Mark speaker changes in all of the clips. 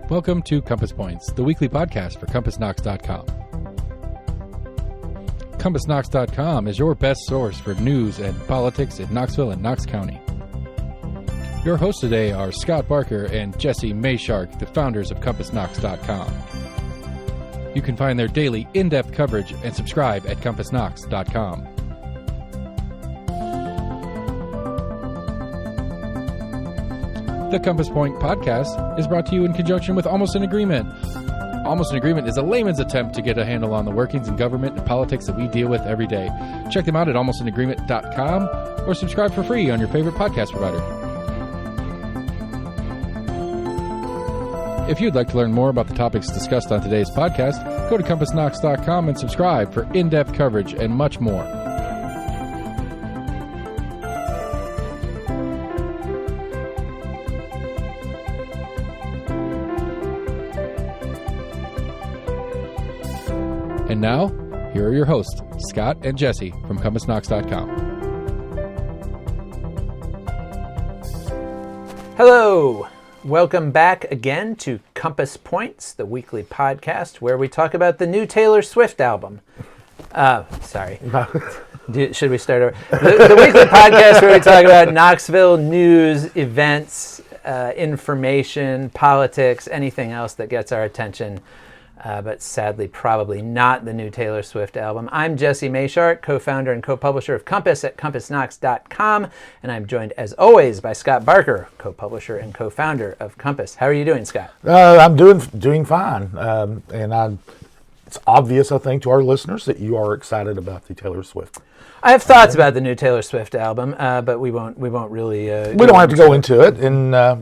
Speaker 1: Welcome to Compass Points, the weekly podcast for CompassKnox.com. CompassKnox.com is your best source for news and politics in Knoxville and Knox County. Your hosts today are Scott Barker and Jesse Mayshark, the founders of CompassKnox.com. You can find their daily in-depth coverage and subscribe at CompassKnox.com. The Compass Point podcast is brought to you in conjunction with Almost an Agreement. Almost an Agreement is a layman's attempt to get a handle on the workings in government and politics that we deal with every day. Check them out at almostanagreement.com or subscribe for free on your favorite podcast provider. If you'd like to learn more about the topics discussed on today's podcast, go to CompassKnox.com and subscribe for in-depth coverage and much more. And now, here are your hosts, Scott and Jesse from CompassKnox.com.
Speaker 2: Hello! Welcome back again to Compass Points, the weekly podcast where we talk about the new Taylor Swift album. Sorry. Should we start over? The weekly podcast where we talk about Knoxville news, events, information, politics, anything else that gets our attention. But sadly, probably not the new Taylor Swift album. I'm Jesse Mayshark, co-founder and co-publisher of Compass at CompassKnox.com, and I'm joined, as always, by Scott Barker, co-publisher and co-founder of Compass. How are you doing, Scott?
Speaker 3: I'm doing fine, and it's obvious, I think, to our listeners that you are excited about the Taylor Swift.
Speaker 2: I have thoughts about the new Taylor Swift album, but we won't really.
Speaker 3: We don't have to go into it,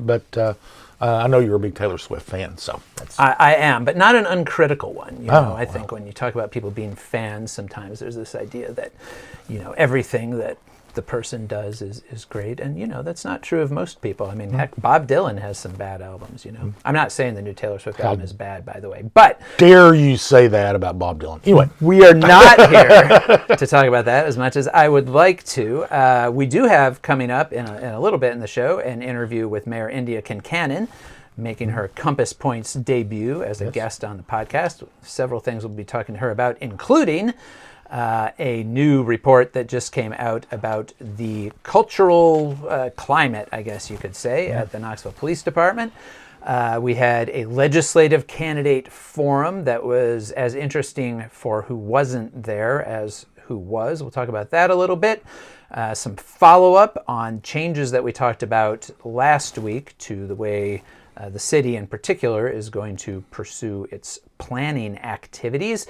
Speaker 3: but. I know you're a big Taylor Swift fan, so that's...
Speaker 2: I am, but not an uncritical one. I think when you talk about people being fans, sometimes there's this idea that, everything that the person does is great, and that's not true of most people. I mean, heck, Bob Dylan has some bad albums. I'm not saying the new Taylor Swift album is bad, by the way, but
Speaker 3: dare you say that about Bob Dylan? Anyway,
Speaker 2: we are not here to talk about that as much as I would like to. We do have coming up in a little bit in the show an interview with Mayor Indya Kincannon, making her Compass Points debut as a guest on the podcast. Several things we'll be talking to her about, including a new report that just came out about the cultural climate, I guess you could say, at the Knoxville Police Department. We had a legislative candidate forum that was as interesting for who wasn't there as who was. We'll talk about that a little bit. Some follow-up on changes that we talked about last week to the way the city in particular is going to pursue its planning activities.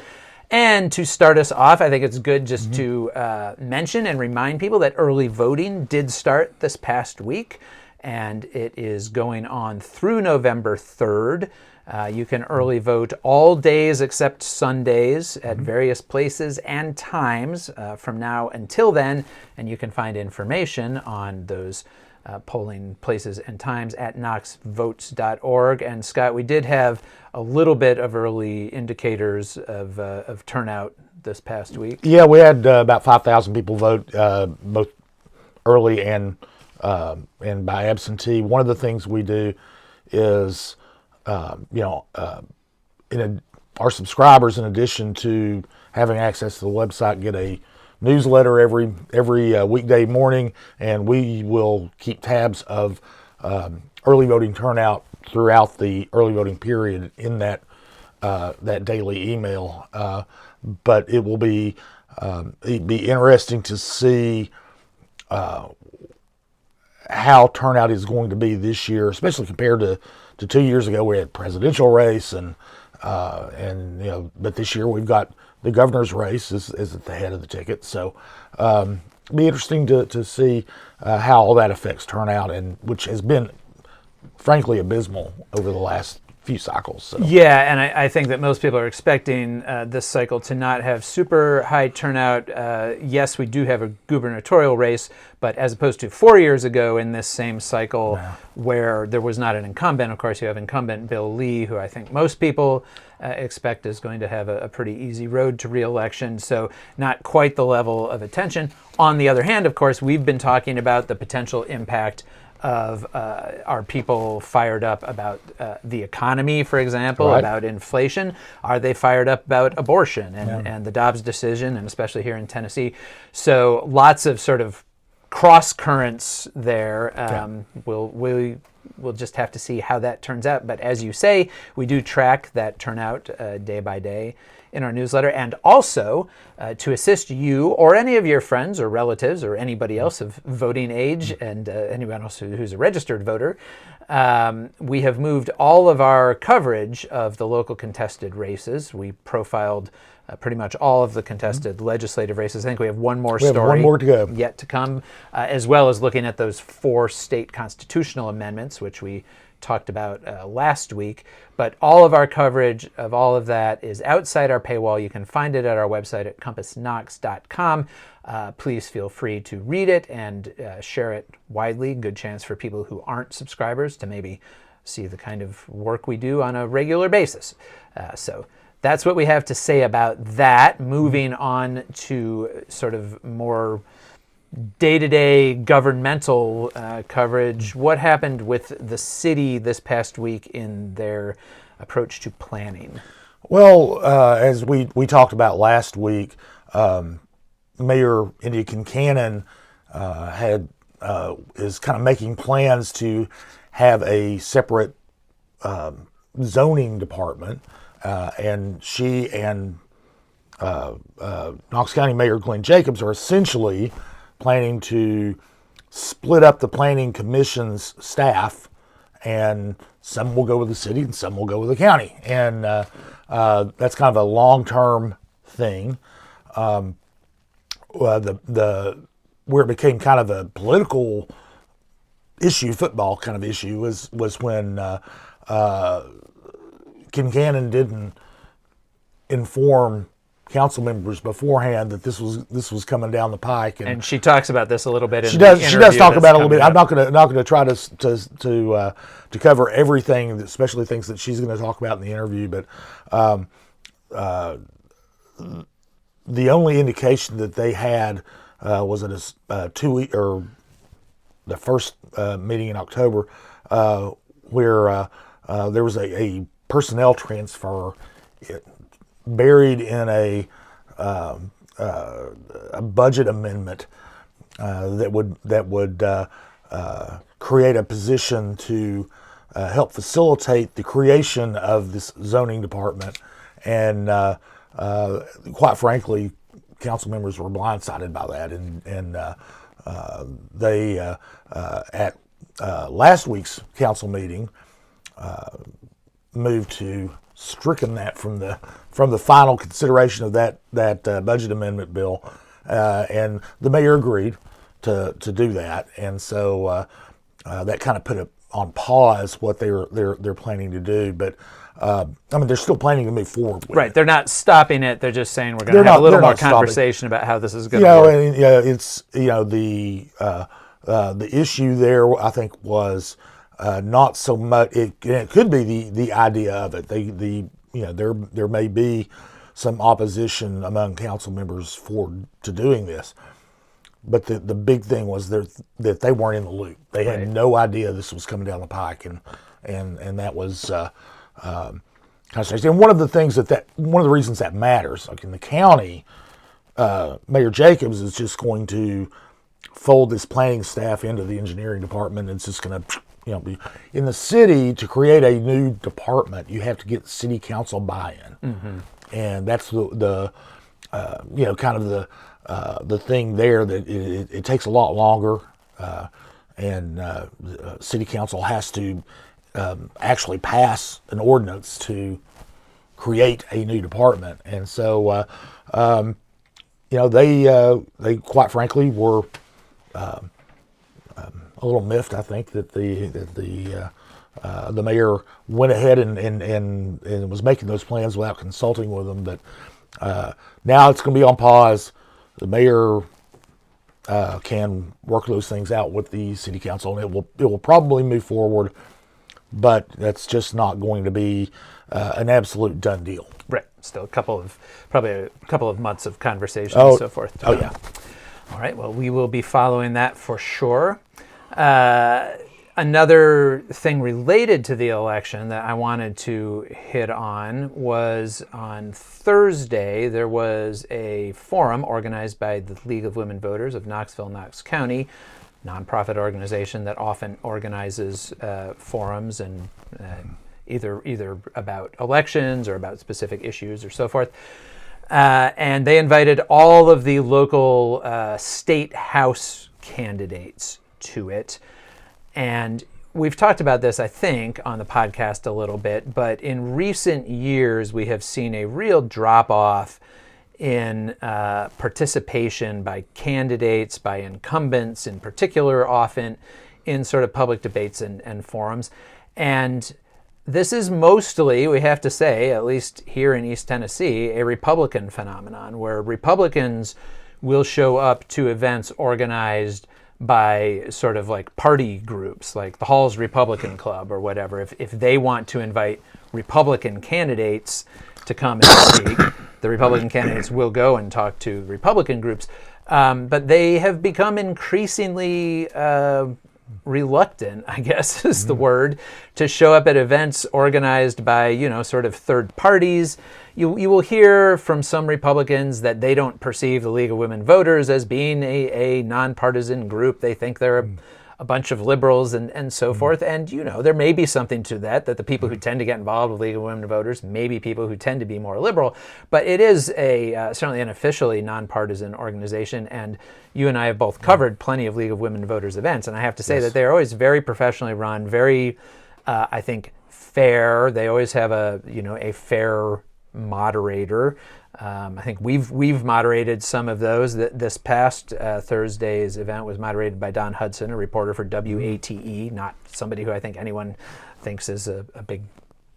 Speaker 2: And to start us off, I think it's good just to mention and remind people that early voting did start this past week, and it is going on through November 3rd. You can early vote all days except Sundays at various places and times from now until then, and you can find information on those polling places and times at knoxvotes.org. And Scott, we did have a little bit of early indicators of turnout this past week.
Speaker 3: Yeah, we had about 5,000 people vote, both early and by absentee. One of the things we do is, our subscribers, in addition to having access to the website, get a newsletter every weekday morning, and we will keep tabs of early voting turnout throughout the early voting period in that daily email. But it will be interesting to see how turnout is going to be this year, especially compared to 2 years ago. We had presidential race and but this year we've got the governor's race is at the head of the ticket. So it'll be interesting to see how all that affects turnout, and which has been frankly abysmal over the last few cycles. So.
Speaker 2: Yeah, and I think that most people are expecting this cycle to not have super high turnout. Yes, we do have a gubernatorial race, but as opposed to 4 years ago in this same cycle where there was not an incumbent, of course you have incumbent Bill Lee, who I think most people expect is going to have a pretty easy road to re-election, so not quite the level of attention. On the other hand, of course, we've been talking about the potential impact of are people fired up about the economy, for example, about inflation? Are they fired up about abortion and the Dobbs decision, and especially here in Tennessee? So lots of sort of cross currents there. We'll just have to see how that turns out. But as you say, we do track that turnout day by day in our newsletter, and also to assist you or any of your friends or relatives or anybody else of voting age and anyone else who's a registered voter, we have moved all of our coverage of the local contested races. We profiled pretty much all of the contested legislative races. I think we have one more story.
Speaker 3: We have one more to go.
Speaker 2: Yet to come, as well as looking at those 4 state constitutional amendments, which we talked about last week. But all of our coverage of all of that is outside our paywall. You can find it at our website at CompassKnox.com. Please feel free to read it and share it widely. Good chance for people who aren't subscribers to maybe see the kind of work we do on a regular basis. So that's what we have to say about that. Moving on to sort of more day-to-day governmental coverage. What happened with the city this past week in their approach to planning?
Speaker 3: Well, as we talked about last week, Mayor Indya Kincannon is kind of making plans to have a separate zoning department, and she and Knox County Mayor Glenn Jacobs are essentially planning to split up the planning commission's staff, and some will go with the city and some will go with the county. And that's kind of a long-term thing. Where it became kind of a political issue, football kind of issue, was when Concannon didn't inform council members beforehand that this was coming down the pike, and
Speaker 2: she talks about this a little bit.
Speaker 3: She does talk about it a little bit. I'm not going to try to cover everything, especially things that she's going to talk about in the interview. But the only indication that they had was at a 2 week or the first meeting in October, where there was a personnel transfer buried in a budget amendment that would create a position to help facilitate the creation of this zoning department. And quite frankly, council members were blindsided by that, and they at last week's council meeting moved to stricken that from the final consideration of that budget amendment bill, and the mayor agreed to do that, and so that kind of put it on pause what they're planning to do. But I mean, they're still planning to move forward with
Speaker 2: right.
Speaker 3: it.
Speaker 2: They're not stopping it. They're just saying we're going to have a little more conversation about how this is going to work.
Speaker 3: And it's the issue there, I think, was not so much. It could be the idea of it. There may be some opposition among council members to doing this, but the big thing was that they weren't in the loop. They had no idea this was coming down the pike, and that was kind of strange. And one of the reasons that matters, like in the county, Mayor Jacobs is just going to fold this planning staff into the engineering department, and it's just going to be in the city. To create a new department, you have to get city council buy-in, and that's the thing there, that it takes a lot longer, and city council has to actually pass an ordinance to create a new department, and so they quite frankly were a little miffed, I think, that the the mayor went ahead and was making those plans without consulting with them. But now it's going to be on pause. The mayor can work those things out with the city council, and it will probably move forward. But that's just not going to be an absolute done deal.
Speaker 2: Right. Still probably a couple of months of conversation and so forth.
Speaker 3: Oh, yeah.
Speaker 2: All right. Well, we will be following that for sure. Another thing related to the election that I wanted to hit on was on Thursday, there was a forum organized by the League of Women Voters of Knoxville, Knox County, nonprofit organization that often organizes forums and either about elections or about specific issues or so forth. And they invited all of the local state house candidates to it. And we've talked about this, I think, on the podcast a little bit, but in recent years, we have seen a real drop-off in participation by candidates, by incumbents in particular, often in sort of public debates and forums. And this is mostly, we have to say, at least here in East Tennessee, a Republican phenomenon, where Republicans will show up to events organized by sort of like party groups, like the Halls Republican Club or whatever. If they want to invite Republican candidates to come and speak, the Republican candidates will go and talk to Republican groups. But they have become increasingly reluctant, I guess is the word, to show up at events organized by, sort of third parties. You will hear from some Republicans that they don't perceive the League of Women Voters as being a nonpartisan group. They think they're a bunch of liberals and so forth. And, there may be something to that the people who tend to get involved with League of Women Voters may be people who tend to be more liberal. But it is certainly an officially nonpartisan organization. And you and I have both covered plenty of League of Women Voters events. And I have to say that they're always very professionally run, very, I think, fair. They always have a fair moderator. I think we've moderated some of those. This past Thursday's event was moderated by Don Hudson, a reporter for WATE, not somebody who I think anyone thinks is a big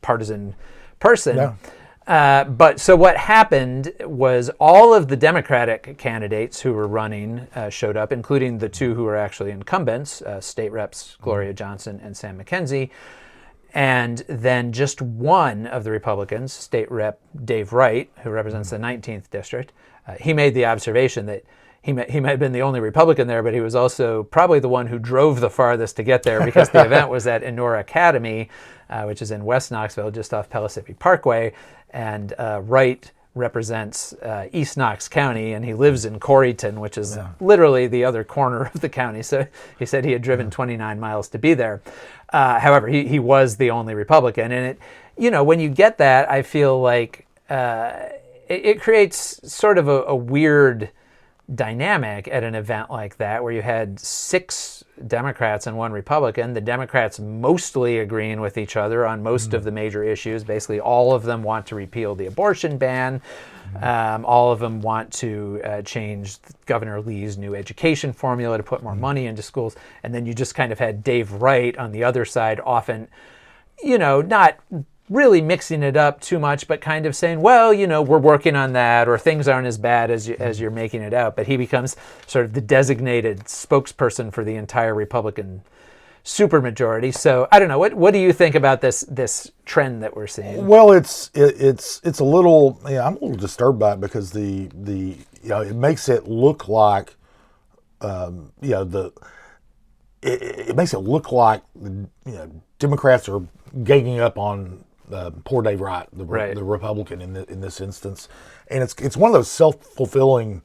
Speaker 2: partisan person.
Speaker 3: No.
Speaker 2: But so what happened was all of the Democratic candidates who were running showed up, including the two who were actually incumbents, state reps Gloria Johnson and Sam McKenzie. And then just one of the Republicans, State Rep Dave Wright, who represents the 19th District, he made the observation that he might have been the only Republican there, but he was also probably the one who drove the farthest to get there because the event was at Enora Academy, which is in West Knoxville, just off Pellissippi Parkway. And Wright represents East Knox County, and he lives in Corryton, which is literally the other corner of the county. So he said he had driven 29 miles to be there. However, he was the only Republican. And when you get that, I feel like it creates sort of a weird dynamic at an event like that, where you had 6 Democrats and 1 Republican. The Democrats mostly agreeing with each other on most of the major issues. Basically, all of them want to repeal the abortion ban. All of them want to change Governor Lee's new education formula to put more money into schools. And then you just kind of had Dave Wright on the other side, often, not really mixing it up too much, but kind of saying, well, we're working on that, or things aren't as bad as you're making it out. But he becomes sort of the designated spokesperson for the entire Republican supermajority. So I don't know. What do you think about this trend that we're seeing?
Speaker 3: Well, it's a little. I'm a little disturbed by it because it makes it look like it makes it look like Democrats are ganging up on poor Dave Wright, the Republican in this instance, and it's one of those self-fulfilling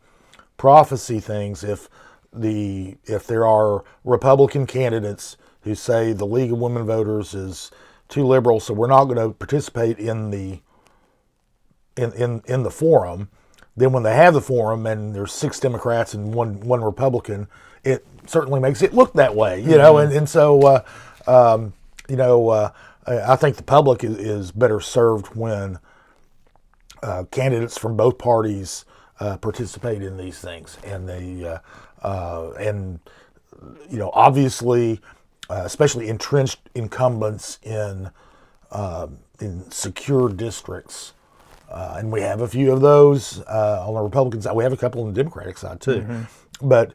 Speaker 3: prophecy things. If there are Republican candidates who say the League of Women Voters is too liberal, so we're not going to participate in the forum, then when they have the forum and there's 6 Democrats and one Republican, it certainly makes it look that way, and so I think the public is better served when candidates from both parties participate in these things, and they obviously especially entrenched incumbents in secure districts. And we have a few of those on the Republican side. We have a couple on the Democratic side too. Mm-hmm. But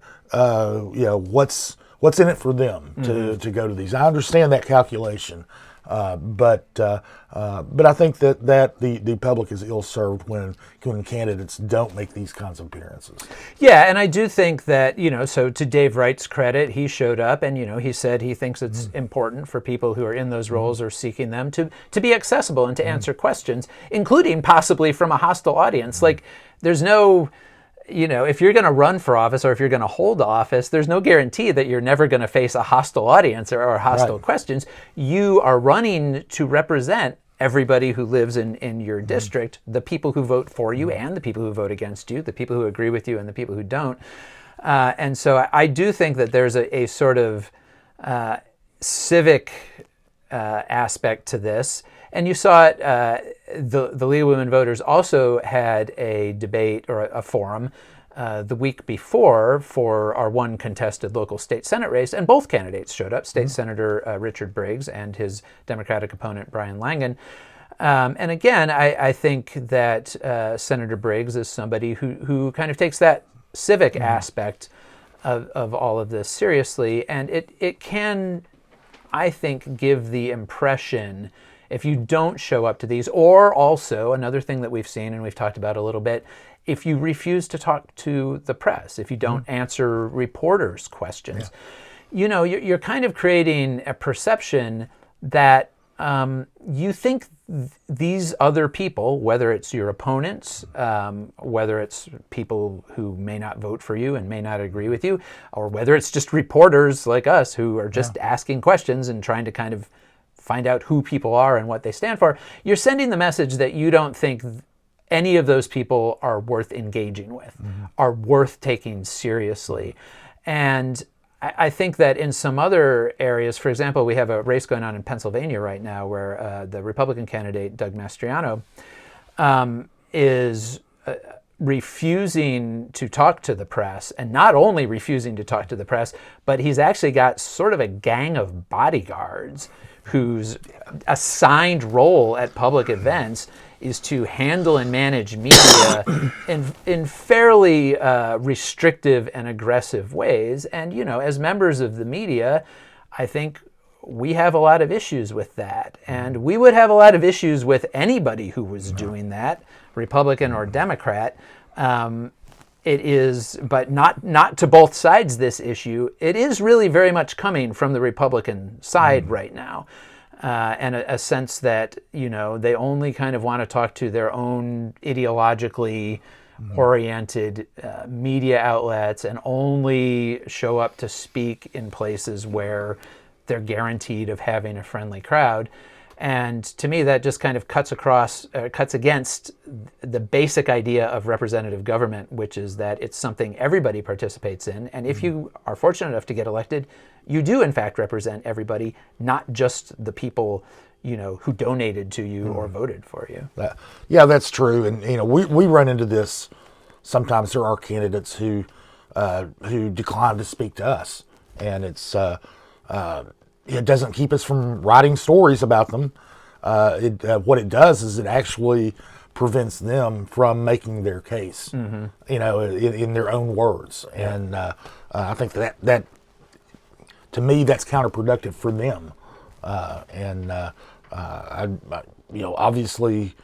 Speaker 3: what's in it for them to go to these? I understand that calculation, but I think that the public is ill served when candidates don't make these kinds of appearances.
Speaker 2: Yeah, and I do think that, so to Dave Wright's credit, he showed up and, he said he thinks it's important for people who are in those roles or seeking them to be accessible and to answer questions, including possibly from a hostile audience. Like, there's no, if you're going to run for office or if you're going to hold office, there's no guarantee that you're never going to face a hostile audience or hostile questions. You are running to represent everybody who lives in your district, the people who vote for you and the people who vote against you, the people who agree with you and the people who don't. And so I do think that there's a sort of civic aspect to this. And you saw it, the League of Women Voters also had a debate or a forum the week before for our one contested local state Senate race, and both candidates showed up, State Senator Richard Briggs and his Democratic opponent Brian Langan. And again, I think that Senator Briggs is somebody who kind of takes that civic aspect of all of this seriously, and it can, I think, give the impression, if you don't show up to these, or also another thing that we've seen and we've talked about a little bit, if you refuse to talk to the press, if you don't answer reporters' questions, you're kind of creating a perception that you think these other people, whether it's your opponents, whether it's people who may not vote for you and may not agree with you, or whether it's just reporters like us who are just asking questions and trying to kind of find out who people are and what they stand for, you're sending the message that you don't think any of those people are worth engaging with, are worth taking seriously. And I think that in some other areas, for example, we have a race going on in Pennsylvania right now where the Republican candidate, Doug Mastriano, is refusing to talk to the press, and not only refusing to talk to the press, but he's actually got sort of a gang of bodyguards whose assigned role at public events is to handle and manage media in fairly restrictive and aggressive ways. And, as members of the media, I think we have a lot of issues with that. And we would have a lot of issues with anybody who was doing that, Republican or Democrat. It is, but not to both sides this issue. It is really very much coming from the Republican side right now. And a sense that, they only kind of want to talk to their own ideologically oriented media outlets and only show up to speak in places where they're guaranteed of having a friendly crowd. And to me, that just kind of cuts against the basic idea of representative government, which is that it's something everybody participates in. And if you are fortunate enough to get elected, you do in fact represent everybody, not just the people, who donated to you or voted for you.
Speaker 3: Yeah, that's true. And we run into this sometimes. There are candidates who decline to speak to us, and it doesn't keep us from writing stories about them. What it does is it actually prevents them from making their case, in their own words. And I think that to me, that's counterproductive for them. I obviously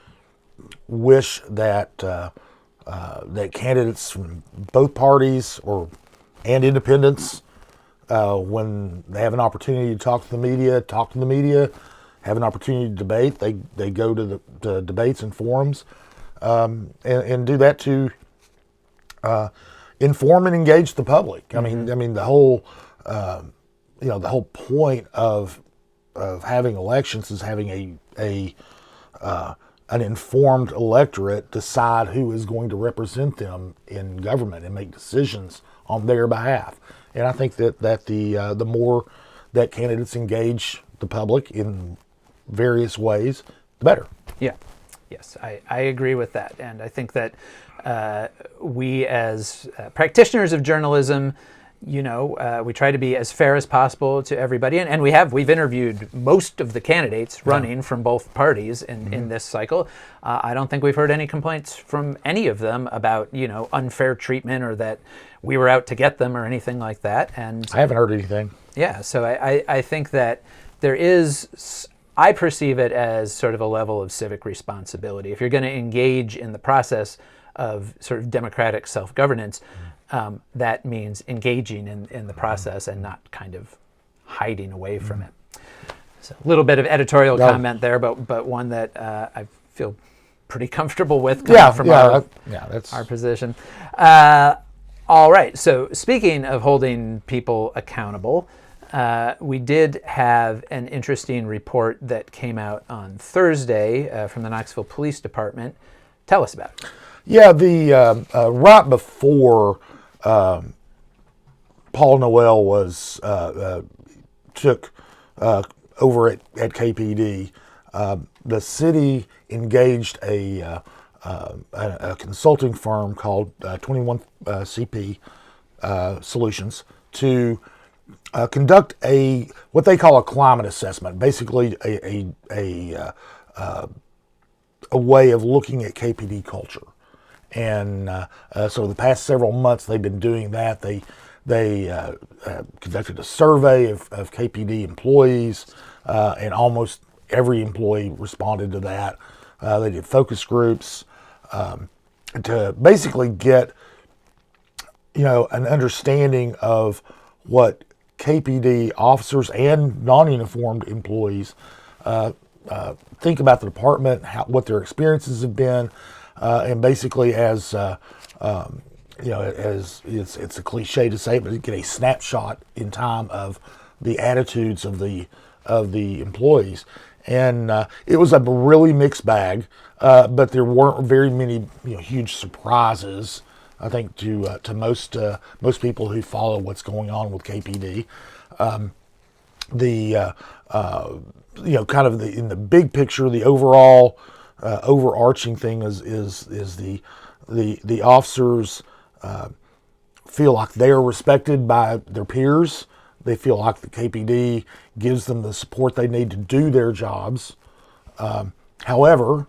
Speaker 3: wish that that candidates from both parties and independents, when they have an opportunity to talk to the media, have an opportunity to debate, they go to the debates and forums, and do that to inform and engage the public. I mean the whole the whole point of having elections is having an informed electorate decide who is going to represent them in government and make decisions on their behalf. And I think that the more that candidates engage the public in various ways, the better.
Speaker 2: Yeah. Yes, I agree with that. And I think that we as practitioners of journalism we try to be as fair as possible to everybody, and we've interviewed most of the candidates running from both parties in this cycle. I don't think we've heard any complaints from any of them about unfair treatment or that we were out to get them or anything like that. And
Speaker 3: I haven't heard anything.
Speaker 2: Yeah, so I think that there is. I perceive it as sort of a level of civic responsibility. If you're going to engage in the process of sort of democratic self-governance, that means engaging in the process and not kind of hiding away from it. So a little bit of editorial comment there, but one that I feel pretty comfortable with from our position. All right, so speaking of holding people accountable, we did have an interesting report that came out on Thursday from the Knoxville Police Department. Tell us about it.
Speaker 3: Yeah, the right before Paul Noel was took over at KPD, the city engaged a consulting firm called 21 CP Solutions to conduct what they call a climate assessment, basically a way of looking at KPD culture. And so the past several months they've been doing that. They conducted a survey of KPD employees, and almost every employee responded to that. They did focus groups to basically get an understanding of what KPD officers and non-uniformed employees think about the department, what their experiences have been, and basically, as it's a cliche to say, but get a snapshot in time of the attitudes of the employees. And it was a really mixed bag, but there weren't very many huge surprises, I think, to most people who follow what's going on with KPD. In the big picture, the overall overarching thing is the officers feel like they are respected by their peers. They feel like the KPD gives them the support they need to do their jobs. However,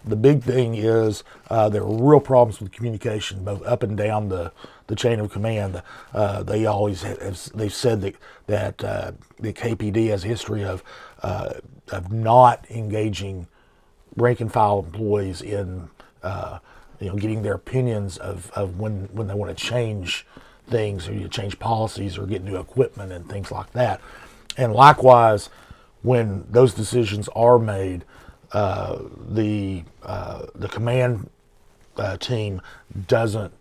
Speaker 3: the big thing is there are real problems with communication, both up and down the chain of command. They always they've said that the KPD has a history of not engaging rank and file employees in getting their opinions of when they want to change things, or you change policies or get new equipment and things like that. And likewise, when those decisions are made, the command team doesn't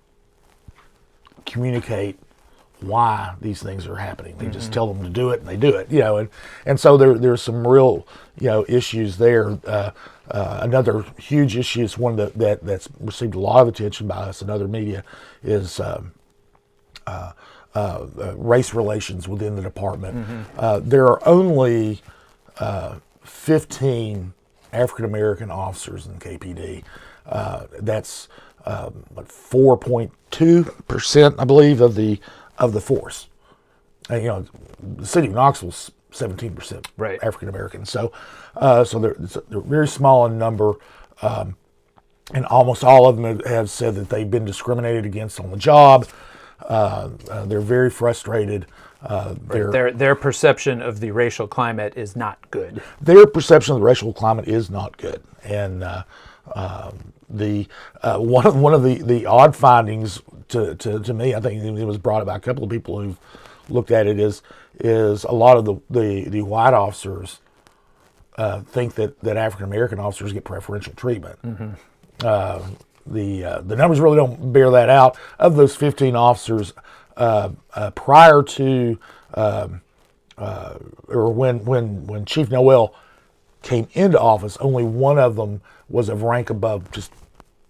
Speaker 3: communicate why these things are happening. They just tell them to do it, and they do it. And so there's some real issues there. Another huge issue is one that's received a lot of attention by us and other media is race relations within the department. There are only 15 African American officers in KPD. That's 4.2%, I believe, of the force. And, the city of Knoxville's 17% African American. So they're very small in number, and almost all of them have said that they've been discriminated against on the job. They're very frustrated.
Speaker 2: Their perception of the racial climate is not good.
Speaker 3: Their perception of the racial climate is not good, and one of the odd findings to me, I think it was brought up by a couple of people who've looked at it, is a lot of the white officers think that African American officers get preferential treatment. The numbers really don't bear that out. Of those 15 officers, prior to or when Chief Noel came into office, only one of them was of rank above just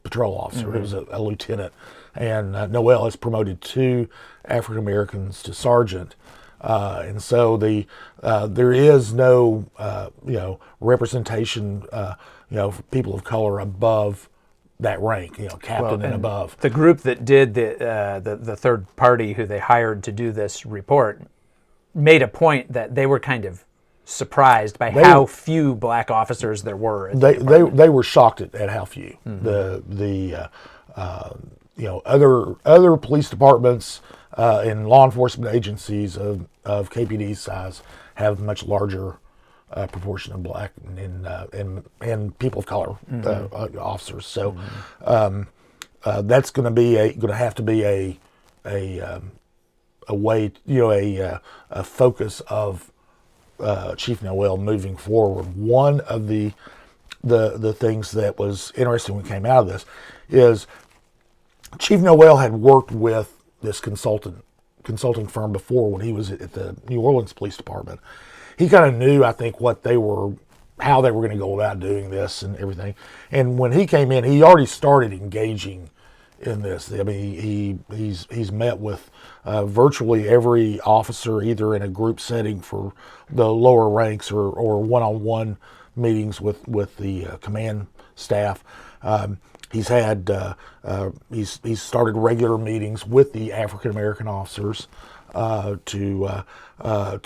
Speaker 3: patrol officer. It was a lieutenant, and Noel has promoted 2 African Americans to sergeant, and so there is no representation for people of color above that rank, captain and above.
Speaker 2: The group that did the third party who they hired to do this report made a point that they were kind of surprised by how few black officers there were.
Speaker 3: They were shocked at how few. Other police departments and law enforcement agencies of KPD size have much larger proportion of black and people of color officers. So that's going to have to be a way, a focus of Chief Noel moving forward. One of the things that was interesting when we came out of this is Chief Noel had worked with this consulting firm before when he was at the New Orleans Police Department. He kind of knew, I think, how they were going to go about doing this and everything. And when he came in, he already started engaging in this. I mean, he's met with virtually every officer, either in a group setting for the lower ranks or one-on-one meetings with the command staff. He's had he's started regular meetings with the African American officers to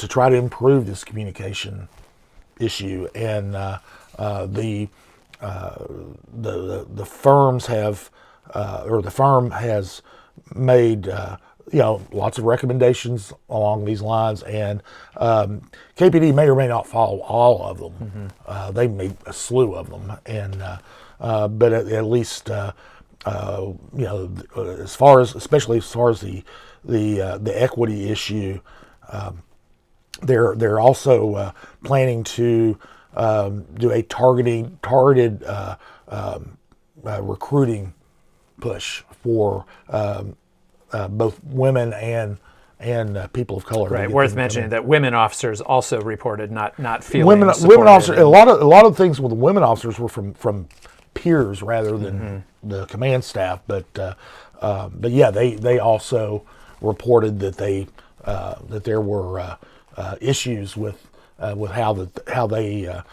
Speaker 3: try to improve this communication issue, and the firms have the firm has made lots of recommendations along these lines, and KPD may or may not follow all of them. They made a slew of them, and but at least especially as far as the equity issue, they're also planning to do a targeted recruiting push for both women and people of color.
Speaker 2: Right. Worth mentioning that women officers also reported not feeling
Speaker 3: women
Speaker 2: supported.
Speaker 3: officers. A lot of things with the women officers were from peers rather than the command staff. But yeah, they also reported that that there were issues with how they're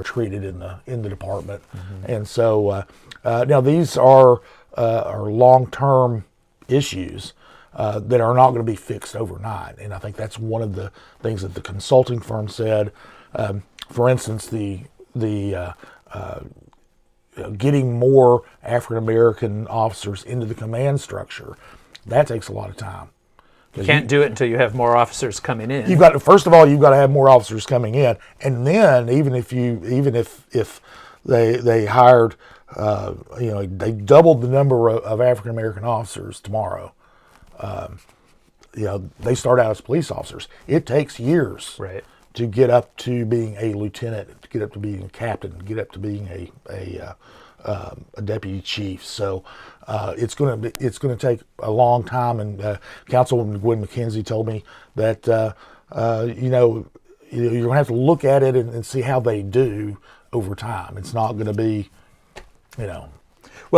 Speaker 3: treated in the department, and so now these are long-term issues that are not going to be fixed overnight, and I think that's one of the things that the consulting firm said. For instance, the getting more African American officers into the command structure, that takes a lot of time.
Speaker 2: You can't do it until you have more officers coming in.
Speaker 3: First of all, you've got to have more officers coming in, and then even if they hired, they doubled the number of African American officers tomorrow. They start out as police officers. It takes years,
Speaker 2: right,
Speaker 3: to get up to being a lieutenant, to get up to being a captain, to get up to being a deputy chief. So it's going to take a long time. And Councilwoman Gwen McKenzie told me that you're going to have to look at it and see how they do over time. It's not going to be,
Speaker 2: Well,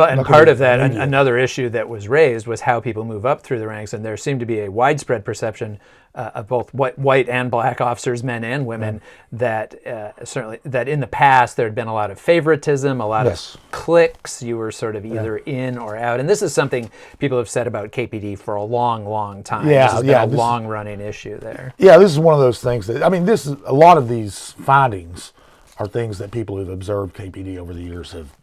Speaker 2: and part of that, another issue that was raised was how people move up through the ranks, and there seemed to be a widespread perception of both white and black officers, men and women, that certainly that in the past there had been a lot of favoritism, a lot of cliques. You were sort of either in or out, and this is something people have said about KPD for a long, long time. This has been a long-running issue there. Yeah,
Speaker 3: this is one of those things that this is a lot of these findings are things that people who've observed KPD over the years have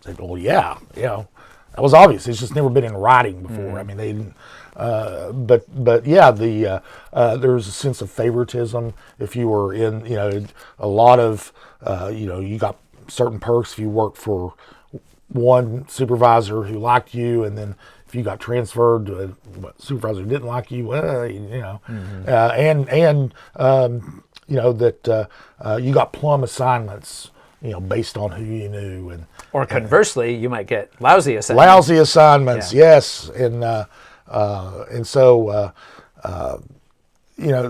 Speaker 3: said, well, that was obvious. It's just never been in writing before. I mean, they didn't. But yeah, there's a sense of favoritism. If you were in, a lot of, you got certain perks if you worked for one supervisor who liked you, and then if you got transferred to a supervisor who didn't like you, you got plum assignments, based on who you knew,
Speaker 2: or conversely, you might get lousy assignments.
Speaker 3: Lousy assignments, yes, and so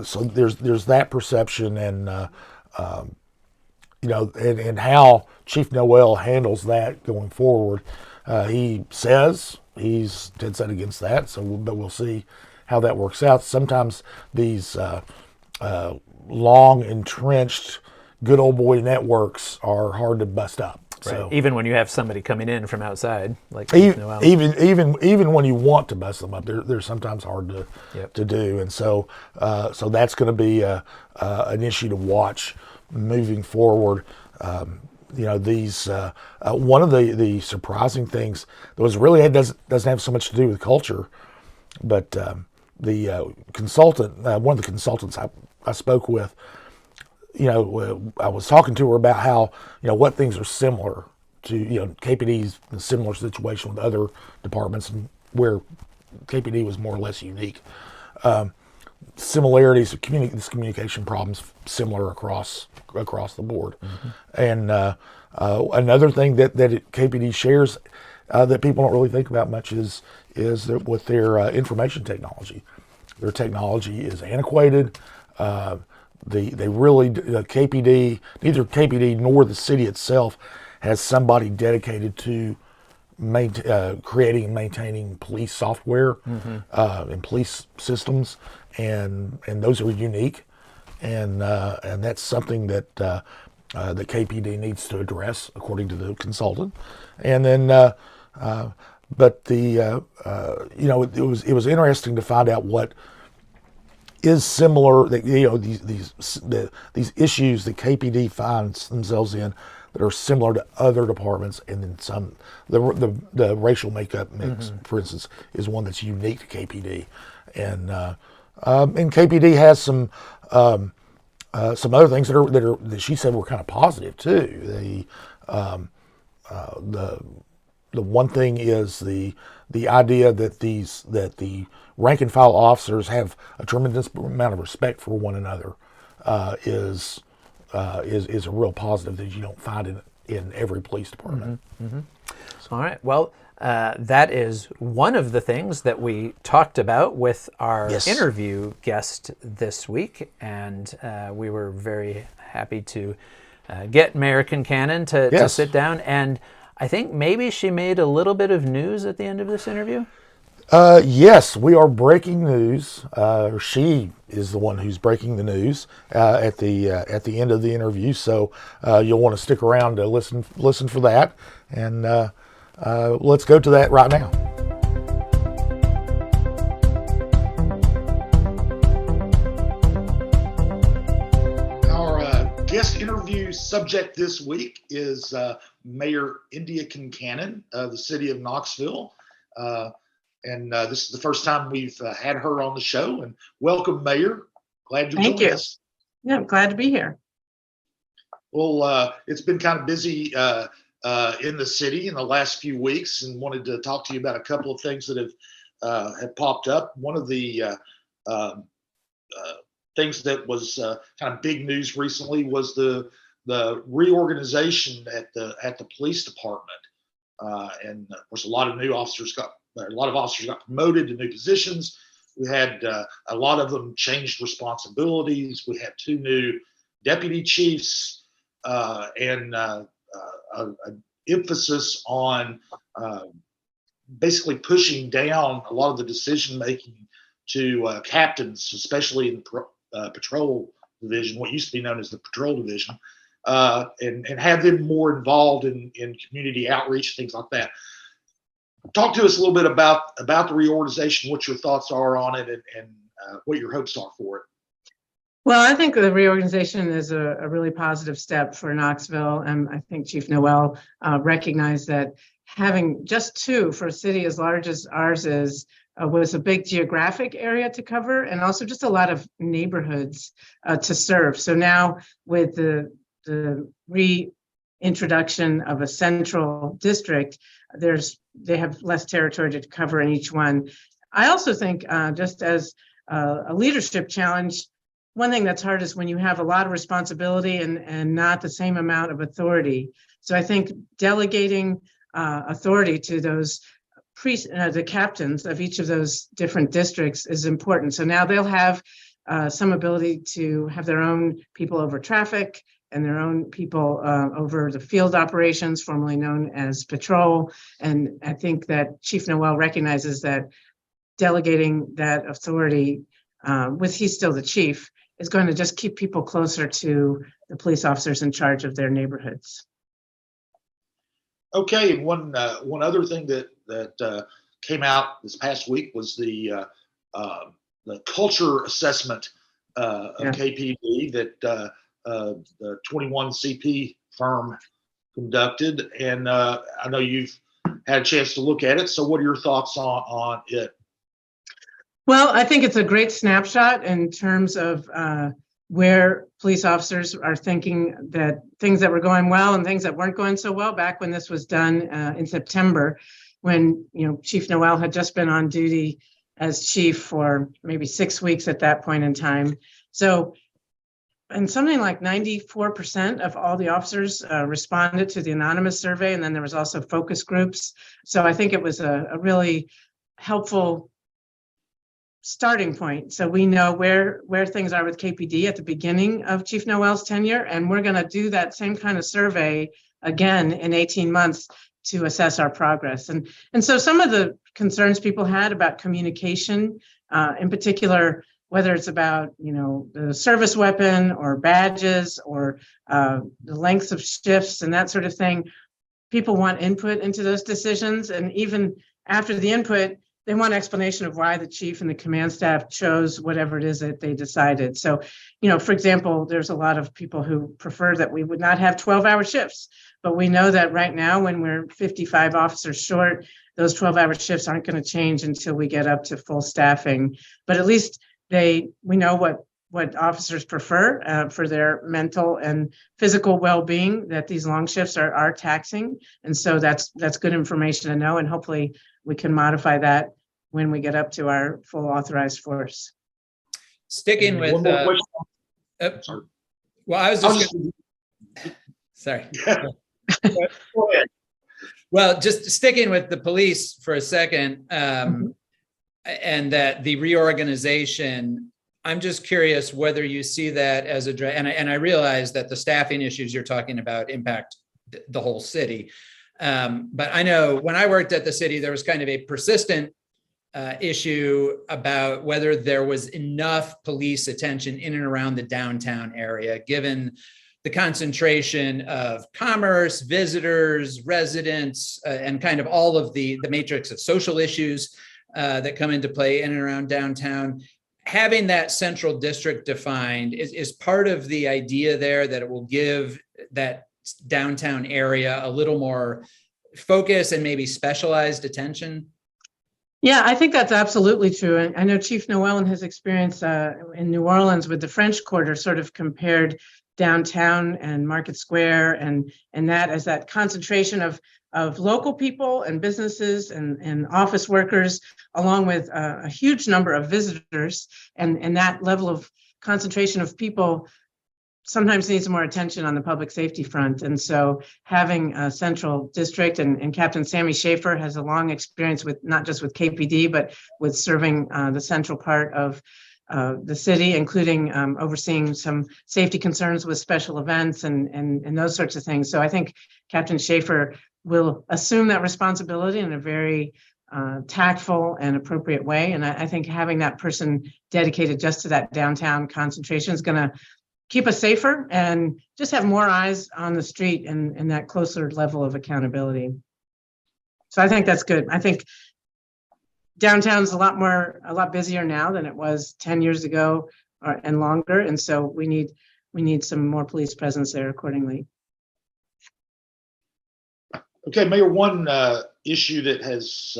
Speaker 3: so there's that perception, and and how Chief Noel handles that going forward. He says he's dead set against that, but we'll see how that works out. Sometimes these long entrenched good old boy networks are hard to bust up. So
Speaker 2: Even when you have somebody coming in from outside, like
Speaker 3: even when you want to bust them up, they're sometimes hard to do, and so that's going to be an issue to watch moving forward. These one of the surprising things that was really doesn't have so much to do with culture, but the consultant, one of the consultants I spoke with, I was talking to her about how, what things are similar to, KPD's in a similar situation with other departments and where KPD was more or less unique. Similarities of communication problems similar across the board. Mm-hmm. And another thing that KPD shares that people don't really think about much is that with their information technology. Their technology is antiquated. They really, KPD, neither KPD nor the city itself has somebody dedicated to creating and maintaining police software and police systems, and those are unique, and that's something that the KPD needs to address, according to the consultant. And then, but it was interesting to find out what is similar, that these issues that KPD finds themselves in that are similar to other departments, and then some. The racial makeup mix, for instance, is one that's unique to KPD, and KPD has some other things that she said were kind of positive too. The one thing is the idea that the rank and file officers have a tremendous amount of respect for one another is a real positive that you don't find in every police department.
Speaker 2: Mm-hmm. Mm-hmm. All right. Well, that is one of the things that we talked about with our interview guest this week, and we were very happy to get Mayor Concannon to sit down. And I think maybe she made a little bit of news at the end of this interview.
Speaker 3: Yes, we are breaking news. She is the one who's breaking the news at the end of the interview. So you'll want to stick around to listen for that. And let's go to that right now.
Speaker 4: Our guest interview subject this week is Mayor Indya Kincannon of the city of Knoxville. And this is the first time we've had her on the show. And welcome, Mayor. Glad you joined us.
Speaker 5: Yeah, I'm glad to be here.
Speaker 4: Well, it's been kind of busy in the city in the last few weeks, and wanted to talk to you about a couple of things that have popped up. One of the things that was kind of big news recently was the reorganization at the police department, and of course a lot of officers got promoted to new positions. We had a lot of them changed responsibilities. We had 2 new deputy chiefs, and an emphasis on basically pushing down a lot of the decision making to captains, especially in the patrol division, what used to be known as the patrol division, and have them more involved in community outreach, things like that. Talk to us a little bit about the reorganization, what your thoughts are on it, and what your hopes are for it.
Speaker 5: Well, I think the reorganization is a really positive step for Knoxville, and I think Chief Noel recognized that having just 2 for a city as large as ours is was a big geographic area to cover, and also just a lot of neighborhoods to serve. So now with the reintroduction of a central district, they have less territory to cover in each one. I also think just as a leadership challenge, one thing that's hard is when you have a lot of responsibility and not the same amount of authority. So I think delegating authority to those the captains of each of those different districts is important. So now they'll have some ability to have their own people over traffic and their own people over the field operations, formerly known as patrol. And I think that Chief Noel recognizes that delegating that authority, he's still the chief, is going to just keep people closer to the police officers in charge of their neighborhoods.
Speaker 4: Okay, and one other thing that came out this past week was the culture assessment of KPD that the 21 CP firm conducted, and I know you've had a chance to look at it. So, what are your thoughts on it?
Speaker 5: Well, I think it's a great snapshot in terms of where police officers are thinking that things that were going well and things that weren't going so well back when this was done in September, when Chief Noel had just been on duty as chief for maybe 6 weeks at that point in time. So, and something like 94% of all the officers responded to the anonymous survey, and then there was also focus groups. So I think it was a really helpful starting point. So we know where things are with KPD at the beginning of Chief Noel's tenure, and we're going to do that same kind of survey again in 18 months to assess our progress. And so some of the concerns people had about communication, in particular, whether it's about the service weapon or badges or the lengths of shifts and that sort of thing, people want input into those decisions. And even after the input, they want explanation of why the chief and the command staff chose whatever it is that they decided. So, for example, there's a lot of people who prefer that we would not have 12-hour shifts, but we know that right now when we're 55 officers short, those 12-hour shifts aren't going to change until we get up to full staffing. But at least we know what officers prefer for their mental and physical well-being, that these long shifts are taxing. And so that's good information to know, and hopefully we can modify that when we get up to our full authorized force.
Speaker 2: Sticking with
Speaker 4: Sorry.
Speaker 2: Well, I was just sorry.
Speaker 4: Go ahead.
Speaker 2: Well, just sticking with the police for a second, and that the reorganization, I'm just curious whether you see that as and I realize that the staffing issues you're talking about impact the whole city. But I know when I worked at the city, there was kind of a persistent issue about whether there was enough police attention in and around the downtown area, given the concentration of commerce, visitors, residents, and kind of all of the matrix of social issues that come into play in and around downtown. Having that central district defined is part of the idea there, that it will give that downtown area a little more focus and maybe specialized attention.
Speaker 5: Yeah, I think that's absolutely true. And I know Chief Noel in his experience in New Orleans with the French Quarter sort of compared downtown and Market Square and that as that concentration of local people and businesses and office workers, along with a huge number of visitors, and that level of concentration of people sometimes needs more attention on the public safety front. And so having a central district, and Captain Sammy Schaefer has a long experience with not just with KPD, but with serving the central part of the city, including overseeing some safety concerns with special events and those sorts of things. So I think Captain Schaefer will assume that responsibility in a very tactful and appropriate way. And I think having that person dedicated just to that downtown concentration is going to keep us safer and just have more eyes on the street and that closer level of accountability. So I think that's good. I think downtown's a lot busier now than it was 10 years ago and longer. And so we need some more police presence there accordingly.
Speaker 4: Okay, Mayor, one issue that has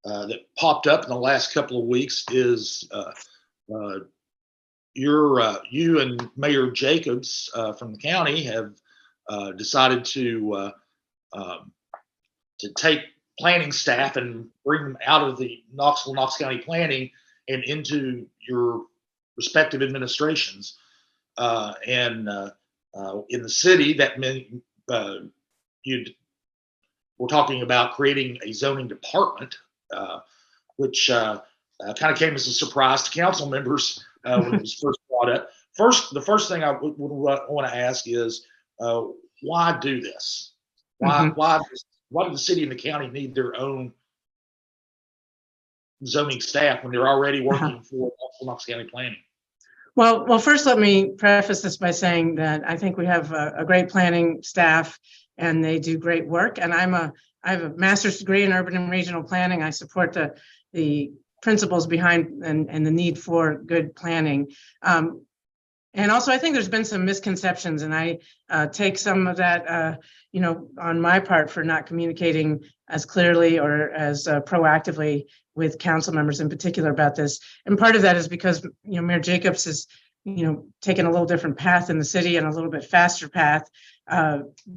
Speaker 4: that popped up in the last couple of weeks is you and Mayor Jacobs from the county have decided to take planning staff and bring them out of the Knox County planning and into your respective administrations. And in the city, that meant we're talking about creating a zoning department, which kind of came as a surprise to council members when it was first brought up. The first thing I would want to ask is, why do this? Why do the city and the county need their own zoning staff when they're already working for Knox County Planning?
Speaker 5: Well, first let me preface this by saying that I think we have a great planning staff, and they do great work. And I have a master's degree in urban and regional planning. I support the principles behind and the need for good planning. And also, I think there's been some misconceptions, and I take some of that, on my part for not communicating as clearly or as proactively with council members in particular about this. And part of that is because, Mayor Jacobs has, taken a little different path in the city and a little bit faster path.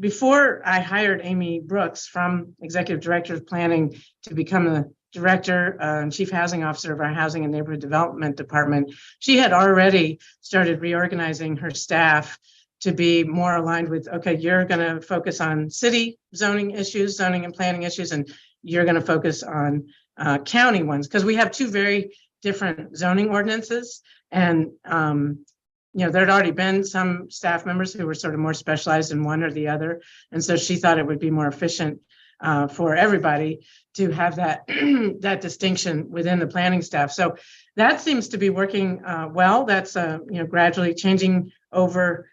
Speaker 5: Before I hired Amy Brooks from Executive Director of Planning to become the Director and Chief Housing Officer of our Housing and Neighborhood Development Department, she had already started reorganizing her staff to be more aligned with, okay, you're going to focus on city zoning issues, zoning and planning issues, and you're going to focus on county ones, because we have two very different zoning ordinances. And, there'd already been some staff members who were sort of more specialized in one or the other. And so she thought it would be more efficient for everybody to have that that distinction within the planning staff. So that seems to be working well. That's gradually changing over,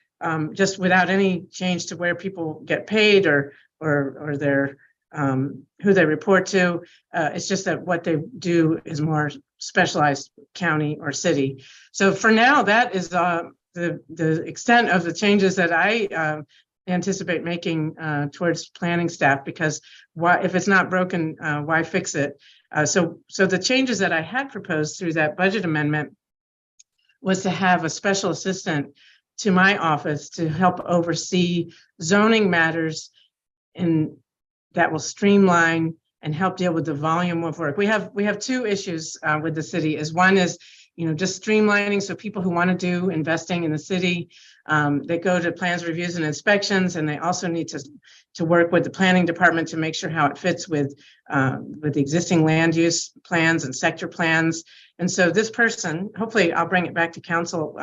Speaker 5: just without any change to where people get paid or their who they report to. It's just that what they do is more specialized county or city. So for now, that is the extent of the changes that I anticipate making towards planning staff, because if it's not broken, why fix it? So the changes that I had proposed through that budget amendment was to have a special assistant to my office to help oversee zoning matters that will streamline and help deal with the volume of work. We have two issues with the city. One is just streamlining, so people who want to do investing in the city, they go to plans, reviews, and inspections, and they also need to work with the planning department to make sure how it fits with the existing land use plans and sector plans. And so this person, hopefully I'll bring it back to council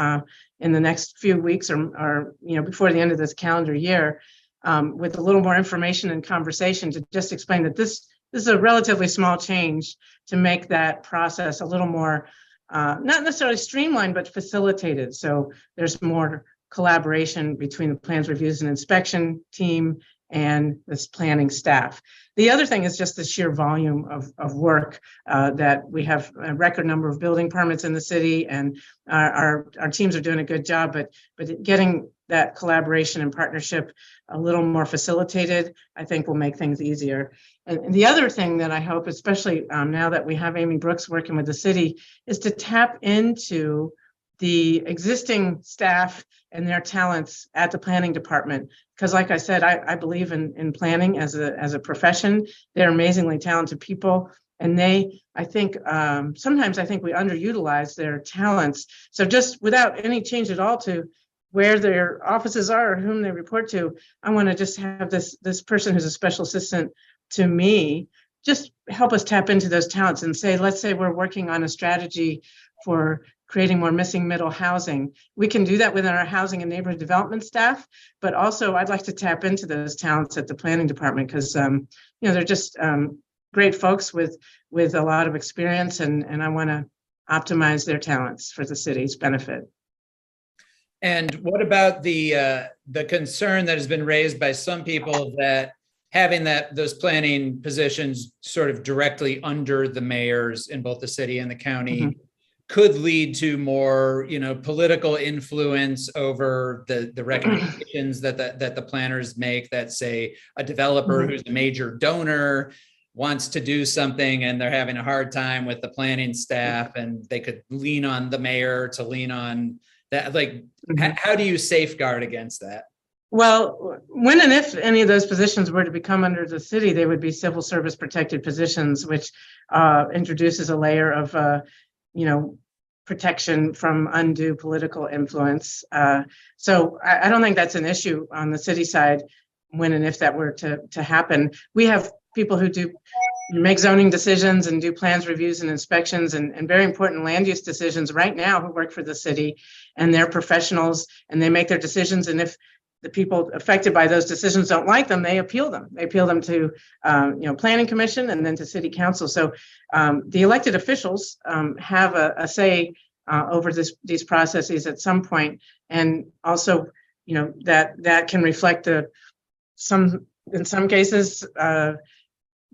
Speaker 5: in the next few weeks or before the end of this calendar year, with a little more information and conversation to just explain that this is a relatively small change to make that process a little more not necessarily streamlined, but facilitated. So there's more collaboration between the plans, reviews, and inspection team and this planning staff. The other thing is just the sheer volume of work that we have a record number of building permits in the city, and our teams are doing a good job, but getting that collaboration and partnership a little more facilitated, I think will make things easier. And the other thing that I hope, especially now that we have Amy Brooks working with the city, is to tap into the existing staff and their talents at the planning department. Because like I said, I believe in planning as a profession. They're amazingly talented people. And sometimes I think we underutilize their talents. So just without any change at all to where their offices are or whom they report to, I want to just have this person who's a special assistant to me just help us tap into those talents and say, let's say we're working on a strategy for creating more missing middle housing. We can do that within our housing and neighborhood development staff, but also I'd like to tap into those talents at the planning department, because they're just great folks with a lot of experience, and I want to optimize their talents for the city's benefit.
Speaker 2: And what about the concern that has been raised by some people that having those planning positions sort of directly under the mayors in both the city and the county could lead to more, political influence over the recommendations that the planners make, that say a developer who's a major donor wants to do something and they're having a hard time with the planning staff, and they could lean on the mayor to lean on that. How do you safeguard against that?
Speaker 5: Well, when and if any of those positions were to become under the city, they would be civil service protected positions, which introduces a layer of, protection from undue political influence. So I don't think that's an issue on the city side when and if that were to happen. We have people who make zoning decisions and do plans, reviews, and inspections, and very important land use decisions right now who work for the city, and they're professionals and they make their decisions. And if the people affected by those decisions don't like them, they appeal them. They appeal them to, planning commission and then to city council. So the elected officials have a say over these processes at some point, and also, that can reflect some in some cases,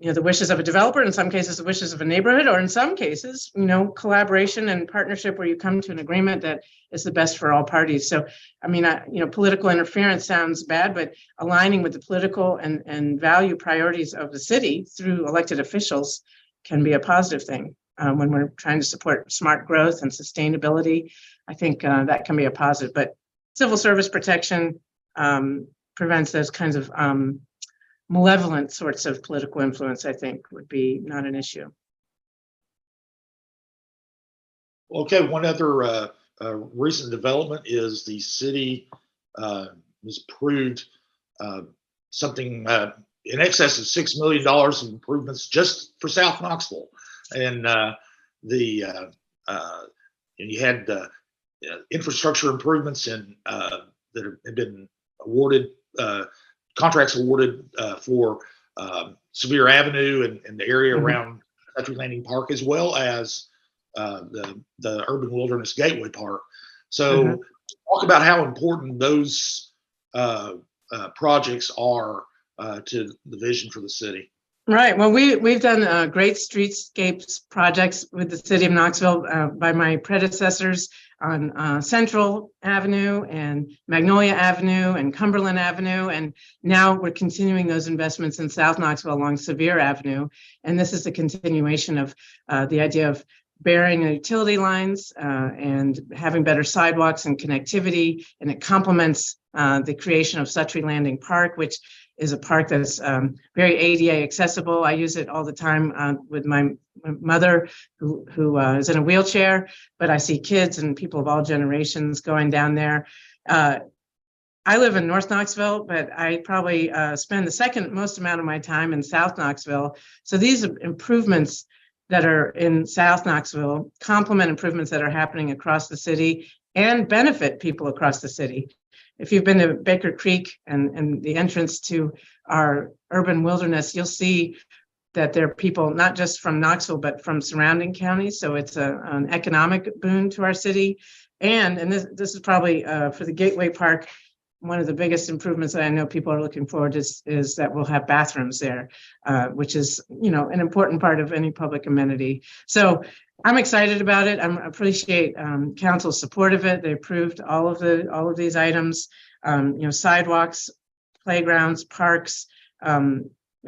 Speaker 5: the wishes of a developer, in some cases, the wishes of a neighborhood, or in some cases, collaboration and partnership where you come to an agreement that is the best for all parties. So, political interference sounds bad, but aligning with the political and value priorities of the city through elected officials can be a positive thing. When we're trying to support smart growth and sustainability, I think that can be a positive. But civil service protection prevents those kinds of malevolent sorts of political influence, I think, would be not an issue.
Speaker 4: Okay, one other recent development is the city has approved something in excess of $6 million of improvements just for South Knoxville. And you had infrastructure improvements that have been awarded, contracts awarded for Sevier Avenue and the area around Country Landing Park, as well as the Urban Wilderness Gateway Park. So talk about how important those projects are to the vision for the city.
Speaker 5: Right. Well, we've done great streetscapes projects with the city of Knoxville by my predecessors on Central Avenue and Magnolia Avenue and Cumberland Avenue. And now we're continuing those investments in South Knoxville along Sevier Avenue. And this is the continuation of the idea of burying the utility lines and having better sidewalks and connectivity. And it complements the creation of Suttree Landing Park, which is a park that's very ADA accessible. I use it all the time with my mother who is in a wheelchair, but I see kids and people of all generations going down there. I live in North Knoxville, but I probably spend the second most amount of my time in South Knoxville. So these improvements that are in South Knoxville complement improvements that are happening across the city and benefit people across the city. If you've been to Baker Creek and the entrance to our urban wilderness, you'll see that there are people not just from Knoxville, but from surrounding counties. So it's an economic boon to our city. And this is probably for the Gateway Park, one of the biggest improvements that I know people are looking forward to is that we'll have bathrooms there, which is, an important part of any public amenity. So I'm excited about it. I appreciate council's support of it. They approved all of these items, sidewalks, playgrounds, parks,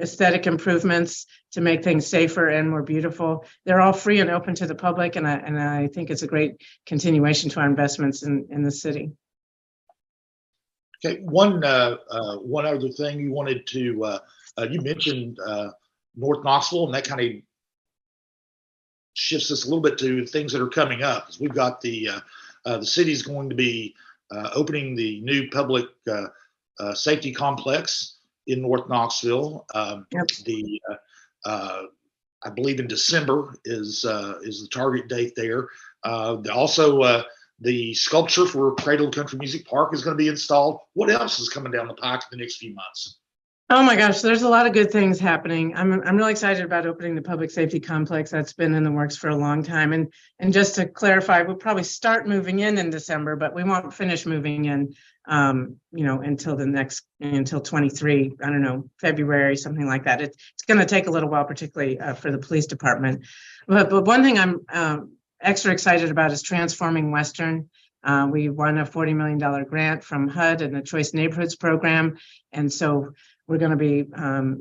Speaker 5: aesthetic improvements to make things safer and more beautiful. They're all free and open to the public, and I think it's a great continuation to our investments in the city.
Speaker 4: Okay, one other thing you wanted to you mentioned North Knoxville, and that kind of shifts us a little bit to things that are coming up. Because we've got the city's going to be opening the new public safety complex in North Knoxville. Yep. I believe in December is the target date there. Also, the sculpture for Cradle Country Music Park is going to be installed. What else is coming down the pike in the next few months?
Speaker 5: Oh my gosh, there's a lot of good things happening. I'm really excited about opening the public safety complex. That's been in the works for a long time. And just to clarify, we'll probably start moving in December, but we won't finish moving in, until 23. I don't know, February, something like that. It's going to take a little while, particularly for the police department. But one thing I'm extra excited about is transforming Western. We won a $40 million grant from HUD and the Choice Neighborhoods program, and so we're going to be,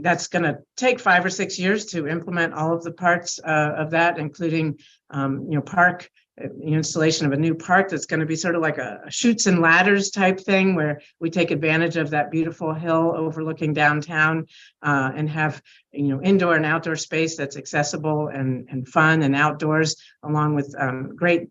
Speaker 5: that's going to take 5 or 6 years to implement all of the parts of that, including, park, installation of a new park that's going to be sort of like a chutes and ladders type thing where we take advantage of that beautiful hill overlooking downtown and have, indoor and outdoor space that's accessible and fun and outdoors, along with great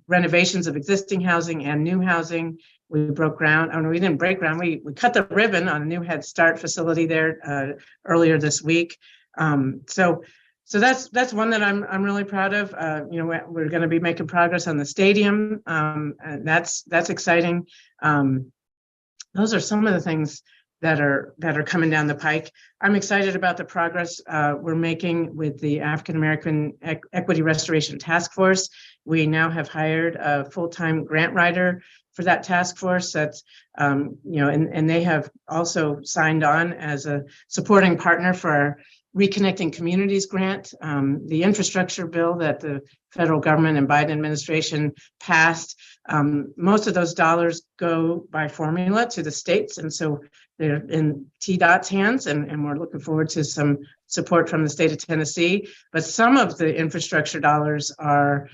Speaker 5: renovations of existing housing and new housing. We broke ground. Oh no, we didn't break ground. We cut the ribbon on a new Head Start facility there earlier this week. So that's one that I'm really proud of. We're going to be making progress on the stadium, and that's exciting. Those are some of the things that are coming down the pike. I'm excited about the progress we're making with the African American Equity Restoration Task Force. We now have hired a full-time grant writer for that task force. That's, and they have also signed on as a supporting partner for our Reconnecting Communities grant, the infrastructure bill that the federal government and Biden administration passed. Most of those dollars go by formula to the states, and so they're in TDOT's hands, and we're looking forward to some support from the state of Tennessee. But some of the infrastructure dollars are